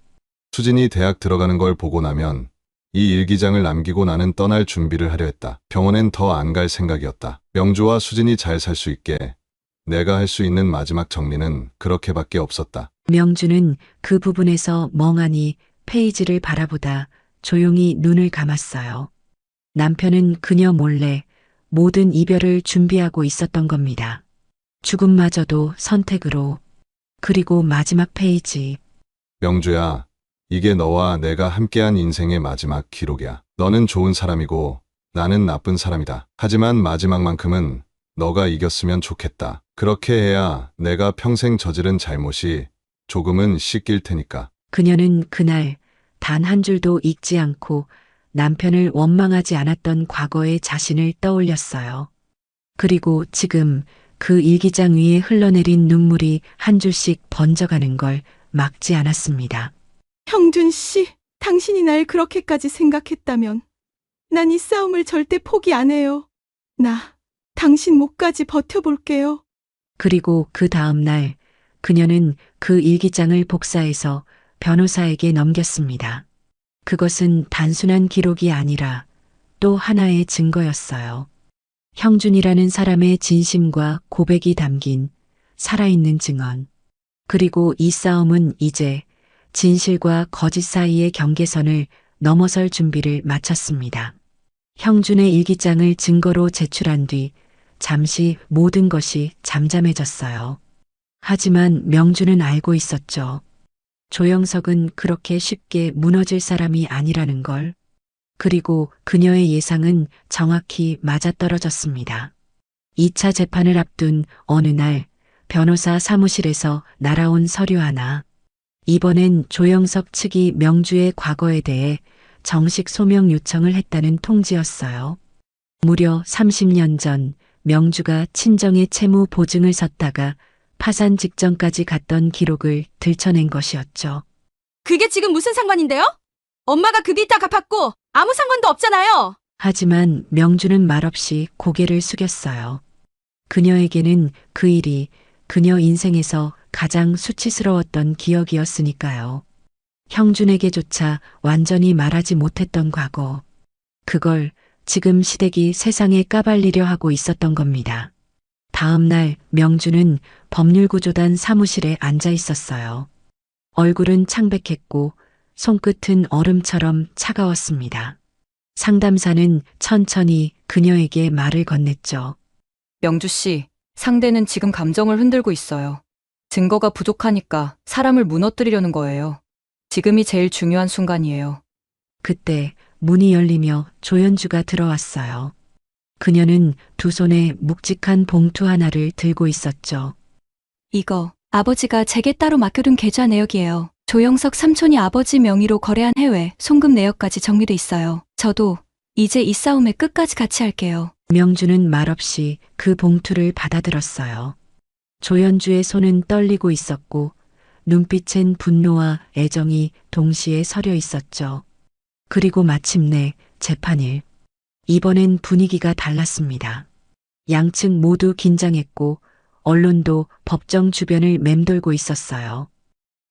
수진이 대학 들어가는 걸 보고 나면 이 일기장을 남기고 나는 떠날 준비를 하려 했다. 병원엔 더 안 갈 생각이었다. 명주와 수진이 잘 살 수 있게 내가 할 수 있는 마지막 정리는 그렇게밖에 없었다. 명주는 그 부분에서 멍하니 페이지를 바라보다 조용히 눈을 감았어요. 남편은 그녀 몰래 모든 이별을 준비하고 있었던 겁니다. 죽음마저도 선택으로. 그리고 마지막 페이지. 명주야, 이게 너와 내가 함께한 인생의 마지막 기록이야. 너는 좋은 사람이고 나는 나쁜 사람이다. 하지만 마지막만큼은 너가 이겼으면 좋겠다. 그렇게 해야 내가 평생 저지른 잘못이 조금은 씻길 테니까. 그녀는 그날 단 한 줄도 읽지 않고 남편을 원망하지 않았던 과거의 자신을 떠올렸어요. 그리고 지금 그 일기장 위에 흘러내린 눈물이 한 줄씩 번져가는 걸 막지 않았습니다. 형준 씨, 당신이 날 그렇게까지 생각했다면 난 이 싸움을 절대 포기 안 해요. 나 당신 목까지 버텨볼게요. 그리고 그 다음 날 그녀는 그 일기장을 복사해서 변호사에게 넘겼습니다. 그것은 단순한 기록이 아니라 또 하나의 증거였어요. 형준이라는 사람의 진심과 고백이 담긴 살아있는 증언. 그리고 이 싸움은 이제 진실과 거짓 사이의 경계선을 넘어설 준비를 마쳤습니다. 형준의 일기장을 증거로 제출한 뒤 잠시 모든 것이 잠잠해졌어요. 하지만 명주는 알고 있었죠. 조영석은 그렇게 쉽게 무너질 사람이 아니라는 걸. 그리고 그녀의 예상은 정확히 맞아떨어졌습니다. 2차 재판을 앞둔 어느 날 변호사 사무실에서 날아온 서류 하나. 이번엔 조영석 측이 명주의 과거에 대해 정식 소명 요청을 했다는 통지였어요. 무려 30년 전 명주가 친정의 채무 보증을 섰다가 파산 직전까지 갔던 기록을 들춰낸 것이었죠. 그게 지금 무슨 상관인데요? 엄마가 그 빚 다 갚았고 아무 상관도 없잖아요. 하지만 명주는 말없이 고개를 숙였어요. 그녀에게는 그 일이 그녀 인생에서 가장 수치스러웠던 기억이었으니까요. 형준에게조차 완전히 말하지 못했던 과거. 그걸 지금 시댁이 세상에 까발리려 하고 있었던 겁니다. 다음 날 명주는 법률구조단 사무실에 앉아 있었어요. 얼굴은 창백했고 손끝은 얼음처럼 차가웠습니다. 상담사는 천천히 그녀에게 말을 건넸죠. 명주 씨, 상대는 지금 감정을 흔들고 있어요. 증거가 부족하니까 사람을 무너뜨리려는 거예요. 지금이 제일 중요한 순간이에요. 그때 문이 열리며 조연주가 들어왔어요. 그녀는 두 손에 묵직한 봉투 하나를 들고 있었죠. 이거 아버지가 제게 따로 맡겨둔 계좌 내역이에요. 조영석 삼촌이 아버지 명의로 거래한 해외 송금 내역까지 정리돼 있어요. 저도 이제 이 싸움에 끝까지 같이 할게요. 명주는 말없이 그 봉투를 받아들었어요. 조연주의 손은 떨리고 있었고 눈빛엔 분노와 애정이 동시에 서려 있었죠. 그리고 마침내 재판일. 이번엔 분위기가 달랐습니다. 양측 모두 긴장했고 언론도 법정 주변을 맴돌고 있었어요.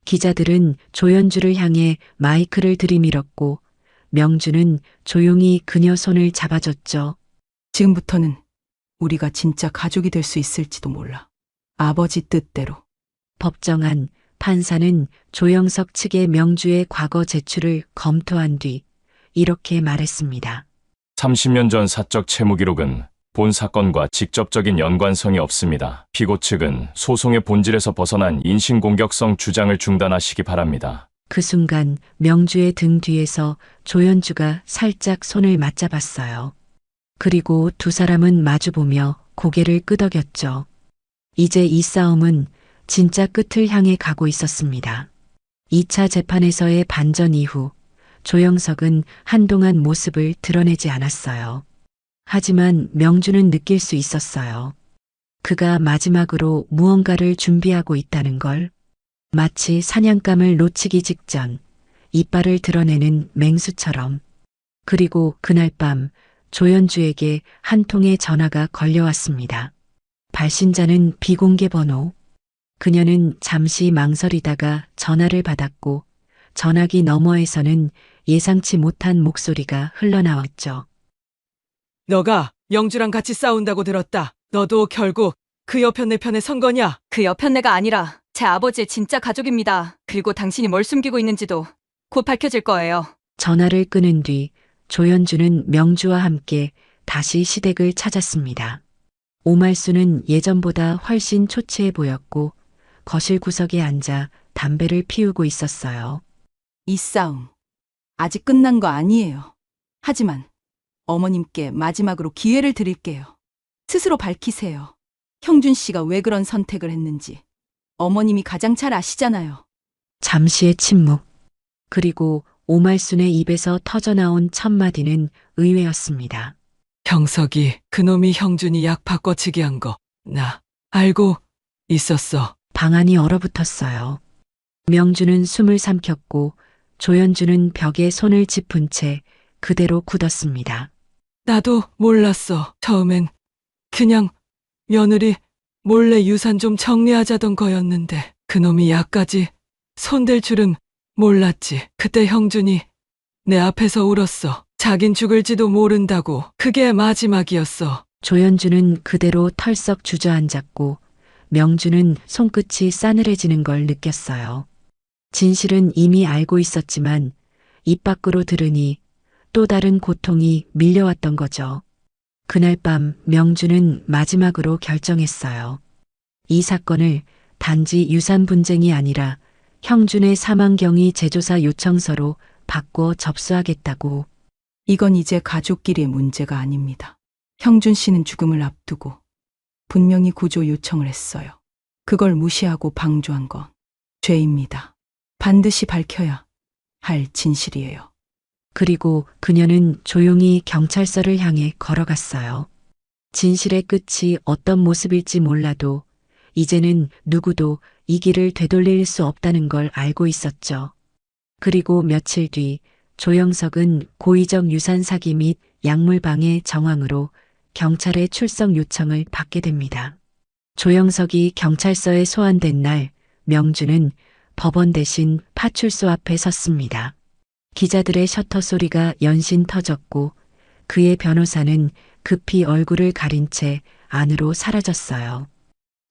기자들은 조연주를 향해 마이크를 들이밀었고 명주는 조용히 그녀 손을 잡아줬죠. 지금부터는 우리가 진짜 가족이 될 수 있을지도 몰라. 아버지 뜻대로. 법정 안 판사는 조영석 측의 명주의 과거 제출을 검토한 뒤 이렇게 말했습니다. 30년 전 사적 채무 기록은 본 사건과 직접적인 연관성이 없습니다. 피고 측은 소송의 본질에서 벗어난 인신공격성 주장을 중단하시기 바랍니다. 그 순간 명주의 등 뒤에서 조연주가 살짝 손을 맞잡았어요. 그리고 두 사람은 마주보며 고개를 끄덕였죠. 이제 이 싸움은 진짜 끝을 향해 가고 있었습니다. 2차 재판에서의 반전 이후 조영석은 한동안 모습을 드러내지 않았어요. 하지만 명주는 느낄 수 있었어요. 그가 마지막으로 무언가를 준비하고 있다는 걸. 마치 사냥감을 놓치기 직전 이빨을 드러내는 맹수처럼. 그리고 그날 밤 조연주에게 한 통의 전화가 걸려왔습니다. 발신자는 비공개 번호. 그녀는 잠시 망설이다가 전화를 받았고 전화기 너머에서는 예상치 못한 목소리가 흘러나왔죠. 너가 영주랑 같이 싸운다고 들었다. 너도 결국 그 여편 내 편에 선 거냐? 그 여편네가 아니라 제 아버지의 진짜 가족입니다. 그리고 당신이 뭘 숨기고 있는지도 곧 밝혀질 거예요. 전화를 끊은 뒤 조연주는 명주와 함께 다시 시댁을 찾았습니다. 오말수는 예전보다 훨씬 초췌해 보였고 거실 구석에 앉아 담배를 피우고 있었어요. 이 싸움 아직 끝난 거 아니에요. 하지만 어머님께 마지막으로 기회를 드릴게요. 스스로 밝히세요. 형준 씨가 왜 그런 선택을 했는지. 어머님이 가장 잘 아시잖아요. 잠시의 침묵. 그리고 오말순의 입에서 터져나온 첫 마디는 의외였습니다. 형석이 그놈이 형준이 약 바꿔치기 한 거 나 알고 있었어. 방 안이 얼어붙었어요. 명주는 숨을 삼켰고 조연주는 벽에 손을 짚은 채 그대로 굳었습니다. 나도 몰랐어. 처음엔 그냥 며느리 몰래 유산 좀 정리하자던 거였는데 그놈이 약까지 손댈 줄은 몰랐지. 그때 형준이 내 앞에서 울었어. 자긴 죽을지도 모른다고. 그게 마지막이었어. 조연주는 그대로 털썩 주저앉았고 명주는 손끝이 싸늘해지는 걸 느꼈어요. 진실은 이미 알고 있었지만 입 밖으로 들으니 또 다른 고통이 밀려왔던 거죠. 그날 밤 명주는 마지막으로 결정했어요. 이 사건을 단지 유산 분쟁이 아니라 형준의 사망 경위 재조사 요청서로 바꿔 접수하겠다고. 이건 이제 가족끼리의 문제가 아닙니다. 형준 씨는 죽음을 앞두고 분명히 구조 요청을 했어요. 그걸 무시하고 방조한 건 죄입니다. 반드시 밝혀야 할 진실이에요. 그리고 그녀는 조용히 경찰서를 향해 걸어갔어요. 진실의 끝이 어떤 모습일지 몰라도 이제는 누구도 이 길을 되돌릴 수 없다는 걸 알고 있었죠. 그리고 며칠 뒤 조영석은 고의적 유산 사기 및 약물방해 정황으로 경찰의 출석 요청을 받게 됩니다. 조영석이 경찰서에 소환된 날 명주는 법원 대신 파출소 앞에 섰습니다. 기자들의 셔터 소리가 연신 터졌고 그의 변호사는 급히 얼굴을 가린 채 안으로 사라졌어요.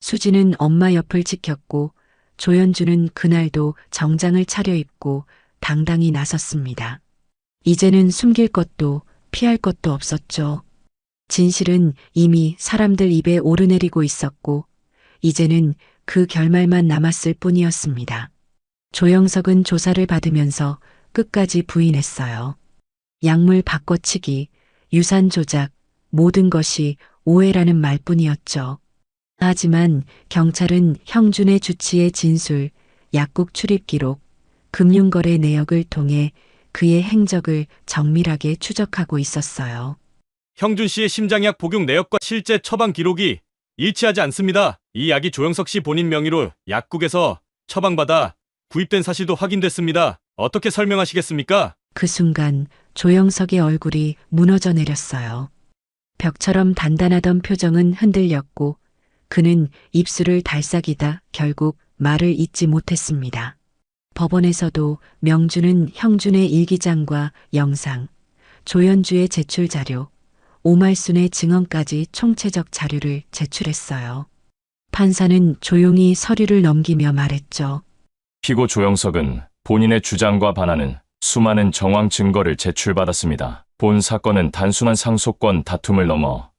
수지는 엄마 옆을 지켰고 조연주는 그날도 정장을 차려입고 당당히 나섰습니다. 이제는 숨길 것도 피할 것도 없었죠. 진실은 이미 사람들 입에 오르내리고 있었고 이제는 그 결말만 남았을 뿐이었습니다. 조영석은 조사를 받으면서 끝까지 부인했어요. 약물 바꿔치기, 유산 조작, 모든 것이 오해라는 말뿐이었죠. 하지만 경찰은 형준의 주치의 진술, 약국 출입 기록, 금융거래 내역을 통해 그의 행적을 정밀하게 추적하고 있었어요. 형준 씨의 심장약 복용 내역과 실제 처방 기록이 일치하지 않습니다. 이 약이 조영석 씨 본인 명의로 약국에서 처방받아 구입된 사실도 확인됐습니다. 어떻게 설명하시겠습니까? 그 순간 조영석의 얼굴이 무너져 내렸어요. 벽처럼 단단하던 표정은 흔들렸고 그는 입술을 달싹이다 결국 말을 잇지 못했습니다. 법원에서도 명주는 형준의 일기장과 영상, 조연주의 제출 자료, 오말순의 증언까지 총체적 자료를 제출했어요. 판사는 조용히 서류를 넘기며 말했죠. 피고 조영석은 본인의 주장과 반하는 수많은 정황 증거를 제출받았습니다. 본 사건은 단순한 상속권 다툼을 넘어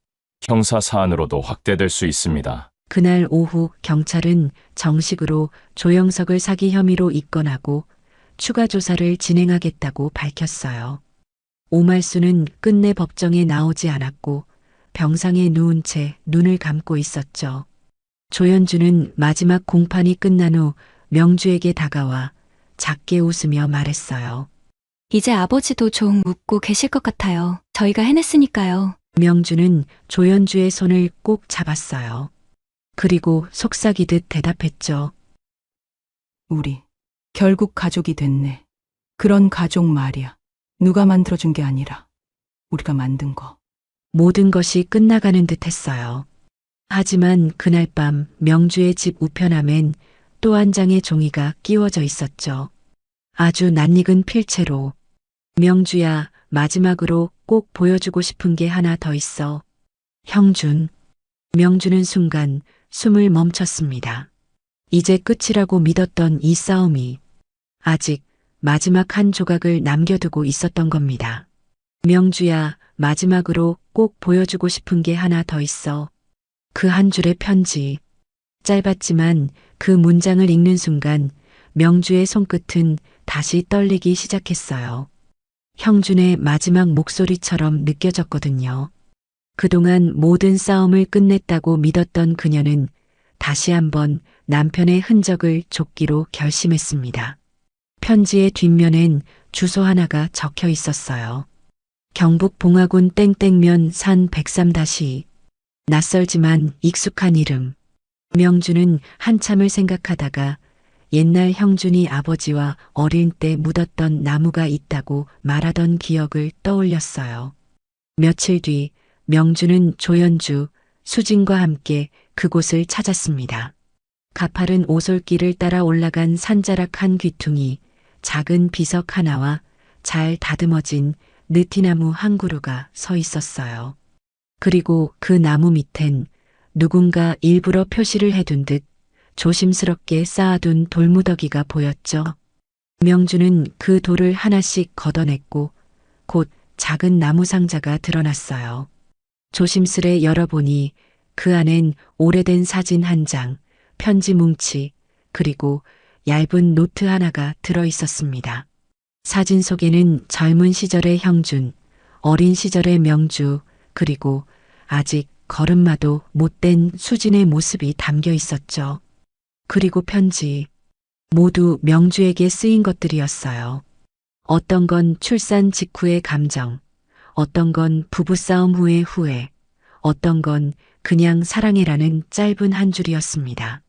형사 사안으로도 확대될 수 있습니다. 그날 오후 경찰은 정식으로 조영석을 사기 혐의로 입건하고 추가 조사를 진행하겠다고 밝혔어요. 오말수는 끝내 법정에 나오지 않았고 병상에 누운 채 눈을 감고 있었죠. 조연주는 마지막 공판이 끝난 후 명주에게 다가와 작게 웃으며 말했어요. 이제 아버지도 좀 웃고 계실 것 같아요. 저희가 해냈으니까요. 명주는 조연주의 손을 꼭 잡았어요. 그리고 속삭이듯 대답했죠. 우리 결국 가족이 됐네. 그런 가족 말이야. 누가 만들어준 게 아니라 우리가 만든 거. 모든 것이 끝나가는 듯 했어요. 하지만 그날 밤 명주의 집 우편함엔 또 한 장의 종이가 끼워져 있었죠. 아주 낯익은 필체로. 명주야, 마지막으로 꼭 보여주고 싶은 게 하나 더 있어. 형준. 명주는 순간 숨을 멈췄습니다. 이제 끝이라고 믿었던 이 싸움이 아직 마지막 한 조각을 남겨두고 있었던 겁니다. 명주야, 마지막으로 꼭 보여주고 싶은 게 하나 더 있어. 그 한 줄의 편지. 짧았지만 그 문장을 읽는 순간 명주의 손끝은 다시 떨리기 시작했어요. 형준의 마지막 목소리처럼 느껴졌거든요. 그동안 모든 싸움을 끝냈다고 믿었던 그녀는 다시 한번 남편의 흔적을 쫓기로 결심했습니다. 편지의 뒷면엔 주소 하나가 적혀 있었어요. 경북 봉화군 땡땡면 산 103-2. 낯설지만 익숙한 이름. 명주는 한참을 생각하다가 옛날 형준이 아버지와 어릴 때 묻었던 나무가 있다고 말하던 기억을 떠올렸어요. 며칠 뒤 명주는 조연주, 수진과 함께 그곳을 찾았습니다. 가파른 오솔길을 따라 올라간 산자락한 귀퉁이, 작은 비석 하나와 잘 다듬어진 느티나무 한 그루가 서 있었어요. 그리고 그 나무 밑엔 누군가 일부러 표시를 해둔 듯 조심스럽게 쌓아둔 돌무더기가 보였죠. 명주는 그 돌을 하나씩 걷어냈고 곧 작은 나무 상자가 드러났어요. 조심스레 열어보니 그 안엔 오래된 사진 한 장, 편지 뭉치, 그리고 얇은 노트 하나가 들어 있었습니다. 사진 속에는 젊은 시절의 형준, 어린 시절의 명주, 그리고 아직 걸음마도 못된 수진의 모습이 담겨 있었죠. 그리고 편지. 모두 명주에게 쓰인 것들이었어요. 어떤 건 출산 직후의 감정, 어떤 건 부부싸움 후의 후회, 어떤 건 그냥 사랑해라는 짧은 한 줄이었습니다.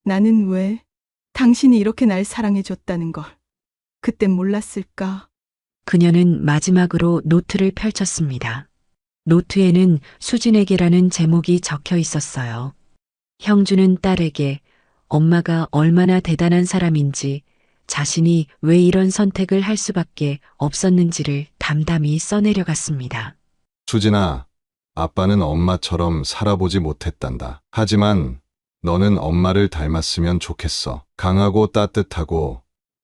나는 왜 당신이 이렇게 날 사랑해줬다는 걸 그땐 몰랐을까? 그녀는 마지막으로 노트를 펼쳤습니다. 노트에는 수진에게라는 제목이 적혀 있었어요. 형주는 딸에게 엄마가 얼마나 대단한 사람인지 자신이 왜 이런 선택을 할 수밖에 없었는지를 담담히 써내려갔습니다. 수진아, 아빠는 엄마처럼 살아보지 못했단다. 하지만 너는 엄마를 닮았으면 좋겠어. 강하고 따뜻하고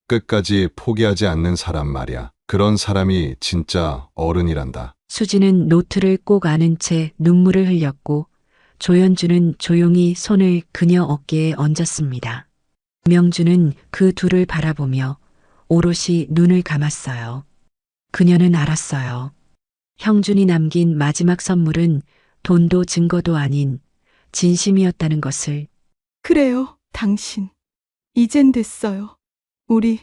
끝까지 포기하지 않는 사람 말이야. 그런 사람이 진짜 어른이란다. 수진은 노트를 꼭 안은 채 눈물을 흘렸고 조연주는 조용히 손을 그녀 어깨에 얹었습니다. 명주는 그 둘을 바라보며 오롯이 눈을 감았어요. 그녀는 알았어요. 형준이 남긴 마지막 선물은 돈도 증거도 아닌 진심이었다는 것을. 그래요, 당신. 이젠 됐어요. 우리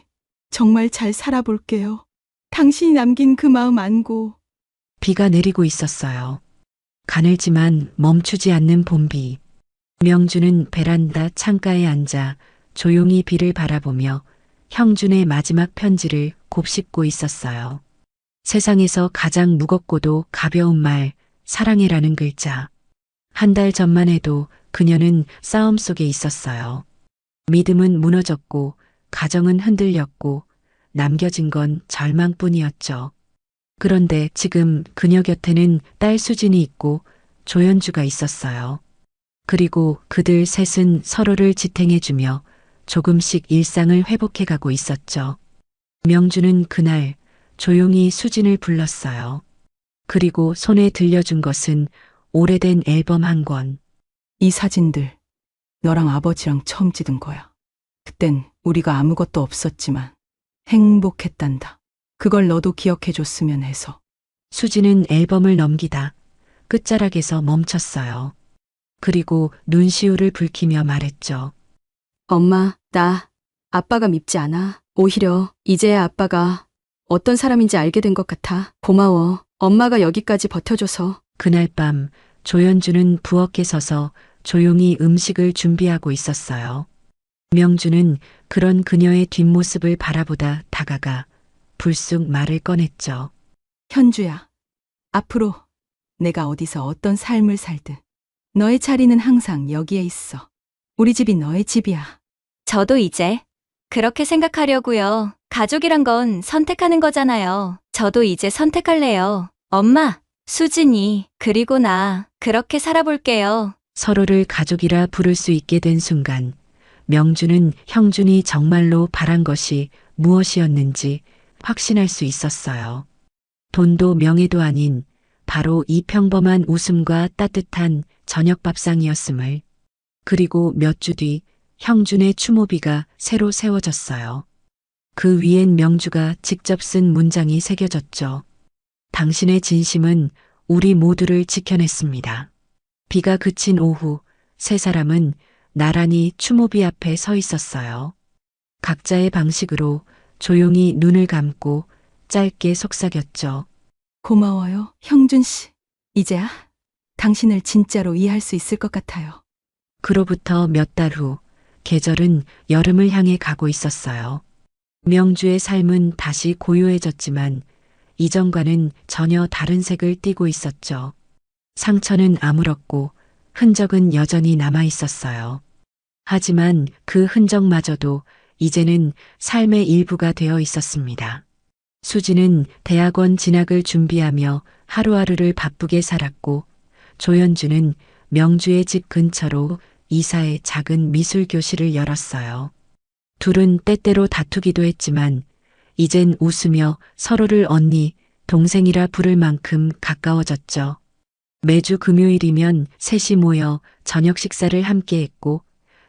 정말 잘 살아볼게요. 당신이 남긴 그 마음 안고. 비가 내리고 있었어요. 가늘지만 멈추지 않는 봄비. 명주는 베란다 창가에 앉아 조용히 비를 바라보며 형준의 마지막 편지를 곱씹고 있었어요. 세상에서 가장 무겁고도 가벼운 말, 사랑해라는 글자. 한 달 전만 해도 그녀는 싸움 속에 있었어요. 믿음은 무너졌고, 가정은 흔들렸고, 남겨진 건 절망뿐이었죠. 그런데 지금 그녀 곁에는 딸 수진이 있고 조연주가 있었어요. 그리고 그들 셋은 서로를 지탱해주며 조금씩 일상을 회복해가고 있었죠. 명주는 그날 조용히 수진을 불렀어요. 그리고 손에 들려준 것은 오래된 앨범 한 권. 이 사진들, 너랑 아버지랑 처음 찍은 거야. 그땐 우리가 아무것도 없었지만 행복했단다. 그걸 너도 기억해줬으면 해서. 수진은 앨범을 넘기다 끝자락에서 멈췄어요. 그리고 눈시울을 붉히며 말했죠. 엄마, 나 아빠가 밉지 않아. 오히려 이제야 아빠가 어떤 사람인지 알게 된 것 같아. 고마워. 엄마가 여기까지 버텨줘서. 그날 밤 조연주는 부엌에 서서 조용히 음식을 준비하고 있었어요. 명주는 그런 그녀의 뒷모습을 바라보다 다가가 불쑥 말을 꺼냈죠. 현주야, 앞으로 내가 어디서 어떤 삶을 살든 너의 자리는 항상 여기에 있어. 우리 집이 너의 집이야. 저도 이제 그렇게 생각하려고요. 가족이란 건 선택하는 거잖아요. 저도 이제 선택할래요. 엄마, 수진이, 그리고 나 그렇게 살아볼게요. 서로를 가족이라 부를 수 있게 된 순간 명주는 형준이 정말로 바란 것이 무엇이었는지 확신할 수 있었어요. 돈도 명예도 아닌 바로 이 평범한 웃음과 따뜻한 저녁 밥상이었음을. 그리고 몇 주 뒤 형준의 추모비가 새로 세워졌어요. 그 위엔 명주가 직접 쓴 문장이 새겨졌죠. 당신의 진심은 우리 모두를 지켜냈습니다. 비가 그친 오후 세 사람은 나란히 추모비 앞에 서 있었어요. 각자의 방식으로 조용히 눈을 감고 짧게 속삭였죠. 고마워요, 형준 씨. 이제야 당신을 진짜로 이해할 수 있을 것 같아요. 그로부터 몇 달 후 계절은 여름을 향해 가고 있었어요. 명주의 삶은 다시 고요해졌지만 이전과는 전혀 다른 색을 띠고 있었죠. 상처는 아물었고 흔적은 여전히 남아 있었어요. 하지만 그 흔적마저도 이제는 삶의 일부가 되어 있었습니다. 수지는 대학원 진학을 준비하며 하루하루를 바쁘게 살았고 조연주는 명주의 집 근처로 이사해 작은 미술 교실을 열었어요. 둘은 때때로 다투기도 했지만 이젠 웃으며 서로를 언니, 동생이라 부를 만큼 가까워졌죠. 매주 금요일이면 셋이 모여 저녁 식사를 함께 했고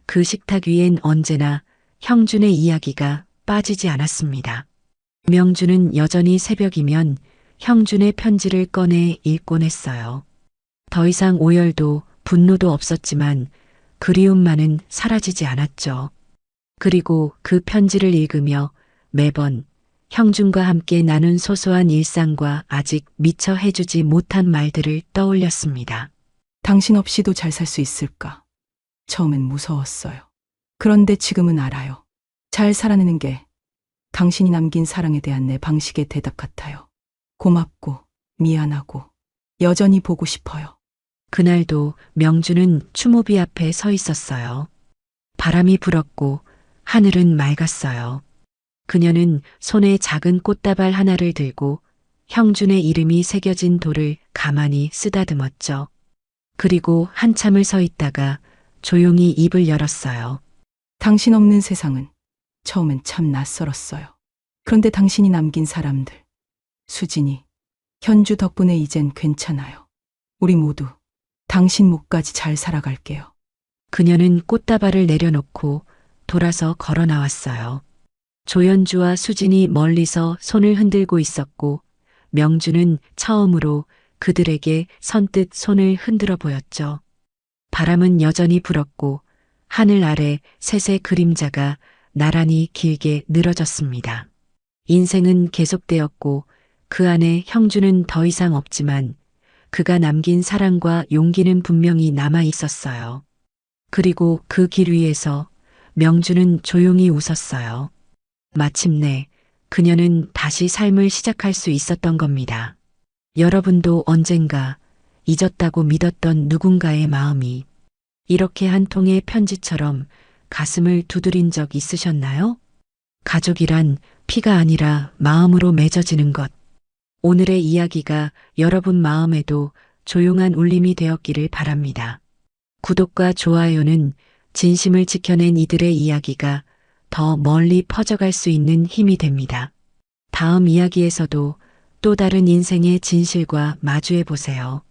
그 식탁 위엔 언제나 형준의 이야기가 빠지지 않았습니다. 명주는 여전히 새벽이면 형준의 편지를 꺼내 읽곤 했어요. 더 이상 오열도 분노도 없었지만 그리움만은 사라지지 않았죠. 그리고 그 편지를 읽으며 매번 형준과 함께 나눈 소소한 일상과 아직 미처 해주지 못한 말들을 떠올렸습니다. 당신 없이도 잘 살 수 있을까? 처음엔 무서웠어요. 그런데 지금은 알아요. 잘 살아내는 게 당신이 남긴 사랑에 대한 내 방식의 대답 같아요. 고맙고 미안하고 여전히 보고 싶어요. 그날도 명주는 추모비 앞에 서 있었어요. 바람이 불었고 하늘은 맑았어요. 그녀는 손에 작은 꽃다발 하나를 들고 형준의 이름이 새겨진 돌을 가만히 쓰다듬었죠. 그리고 한참을 서 있다가 조용히 입을 열었어요. 당신 없는 세상은 처음엔 참 낯설었어요. 그런데 당신이 남긴 사람들, 수진이, 현주 덕분에 이젠 괜찮아요. 우리 모두 당신 목까지 잘 살아갈게요. 그녀는 꽃다발을 내려놓고 돌아서 걸어 나왔어요. 조연주와 수진이 멀리서 손을 흔들고 있었고 명주는 처음으로 그들에게 선뜻 손을 흔들어 보였죠. 바람은 여전히 불었고 하늘 아래 셋의 그림자가 나란히 길게 늘어졌습니다. 인생은 계속되었고 그 안에 형주는 더 이상 없지만 그가 남긴 사랑과 용기는 분명히 남아 있었어요. 그리고 그 길 위에서 명주는 조용히 웃었어요. 마침내 그녀는 다시 삶을 시작할 수 있었던 겁니다. 여러분도 언젠가 잊었다고 믿었던 누군가의 마음이 이렇게 한 통의 편지처럼 가슴을 두드린 적 있으셨나요? 가족이란 피가 아니라 마음으로 맺어지는 것. 오늘의 이야기가 여러분 마음에도 조용한 울림이 되었기를 바랍니다. 구독과 좋아요는 진심을 지켜낸 이들의 이야기가 더 멀리 퍼져갈 수 있는 힘이 됩니다. 다음 이야기에서도 또 다른 인생의 진실과 마주해 보세요.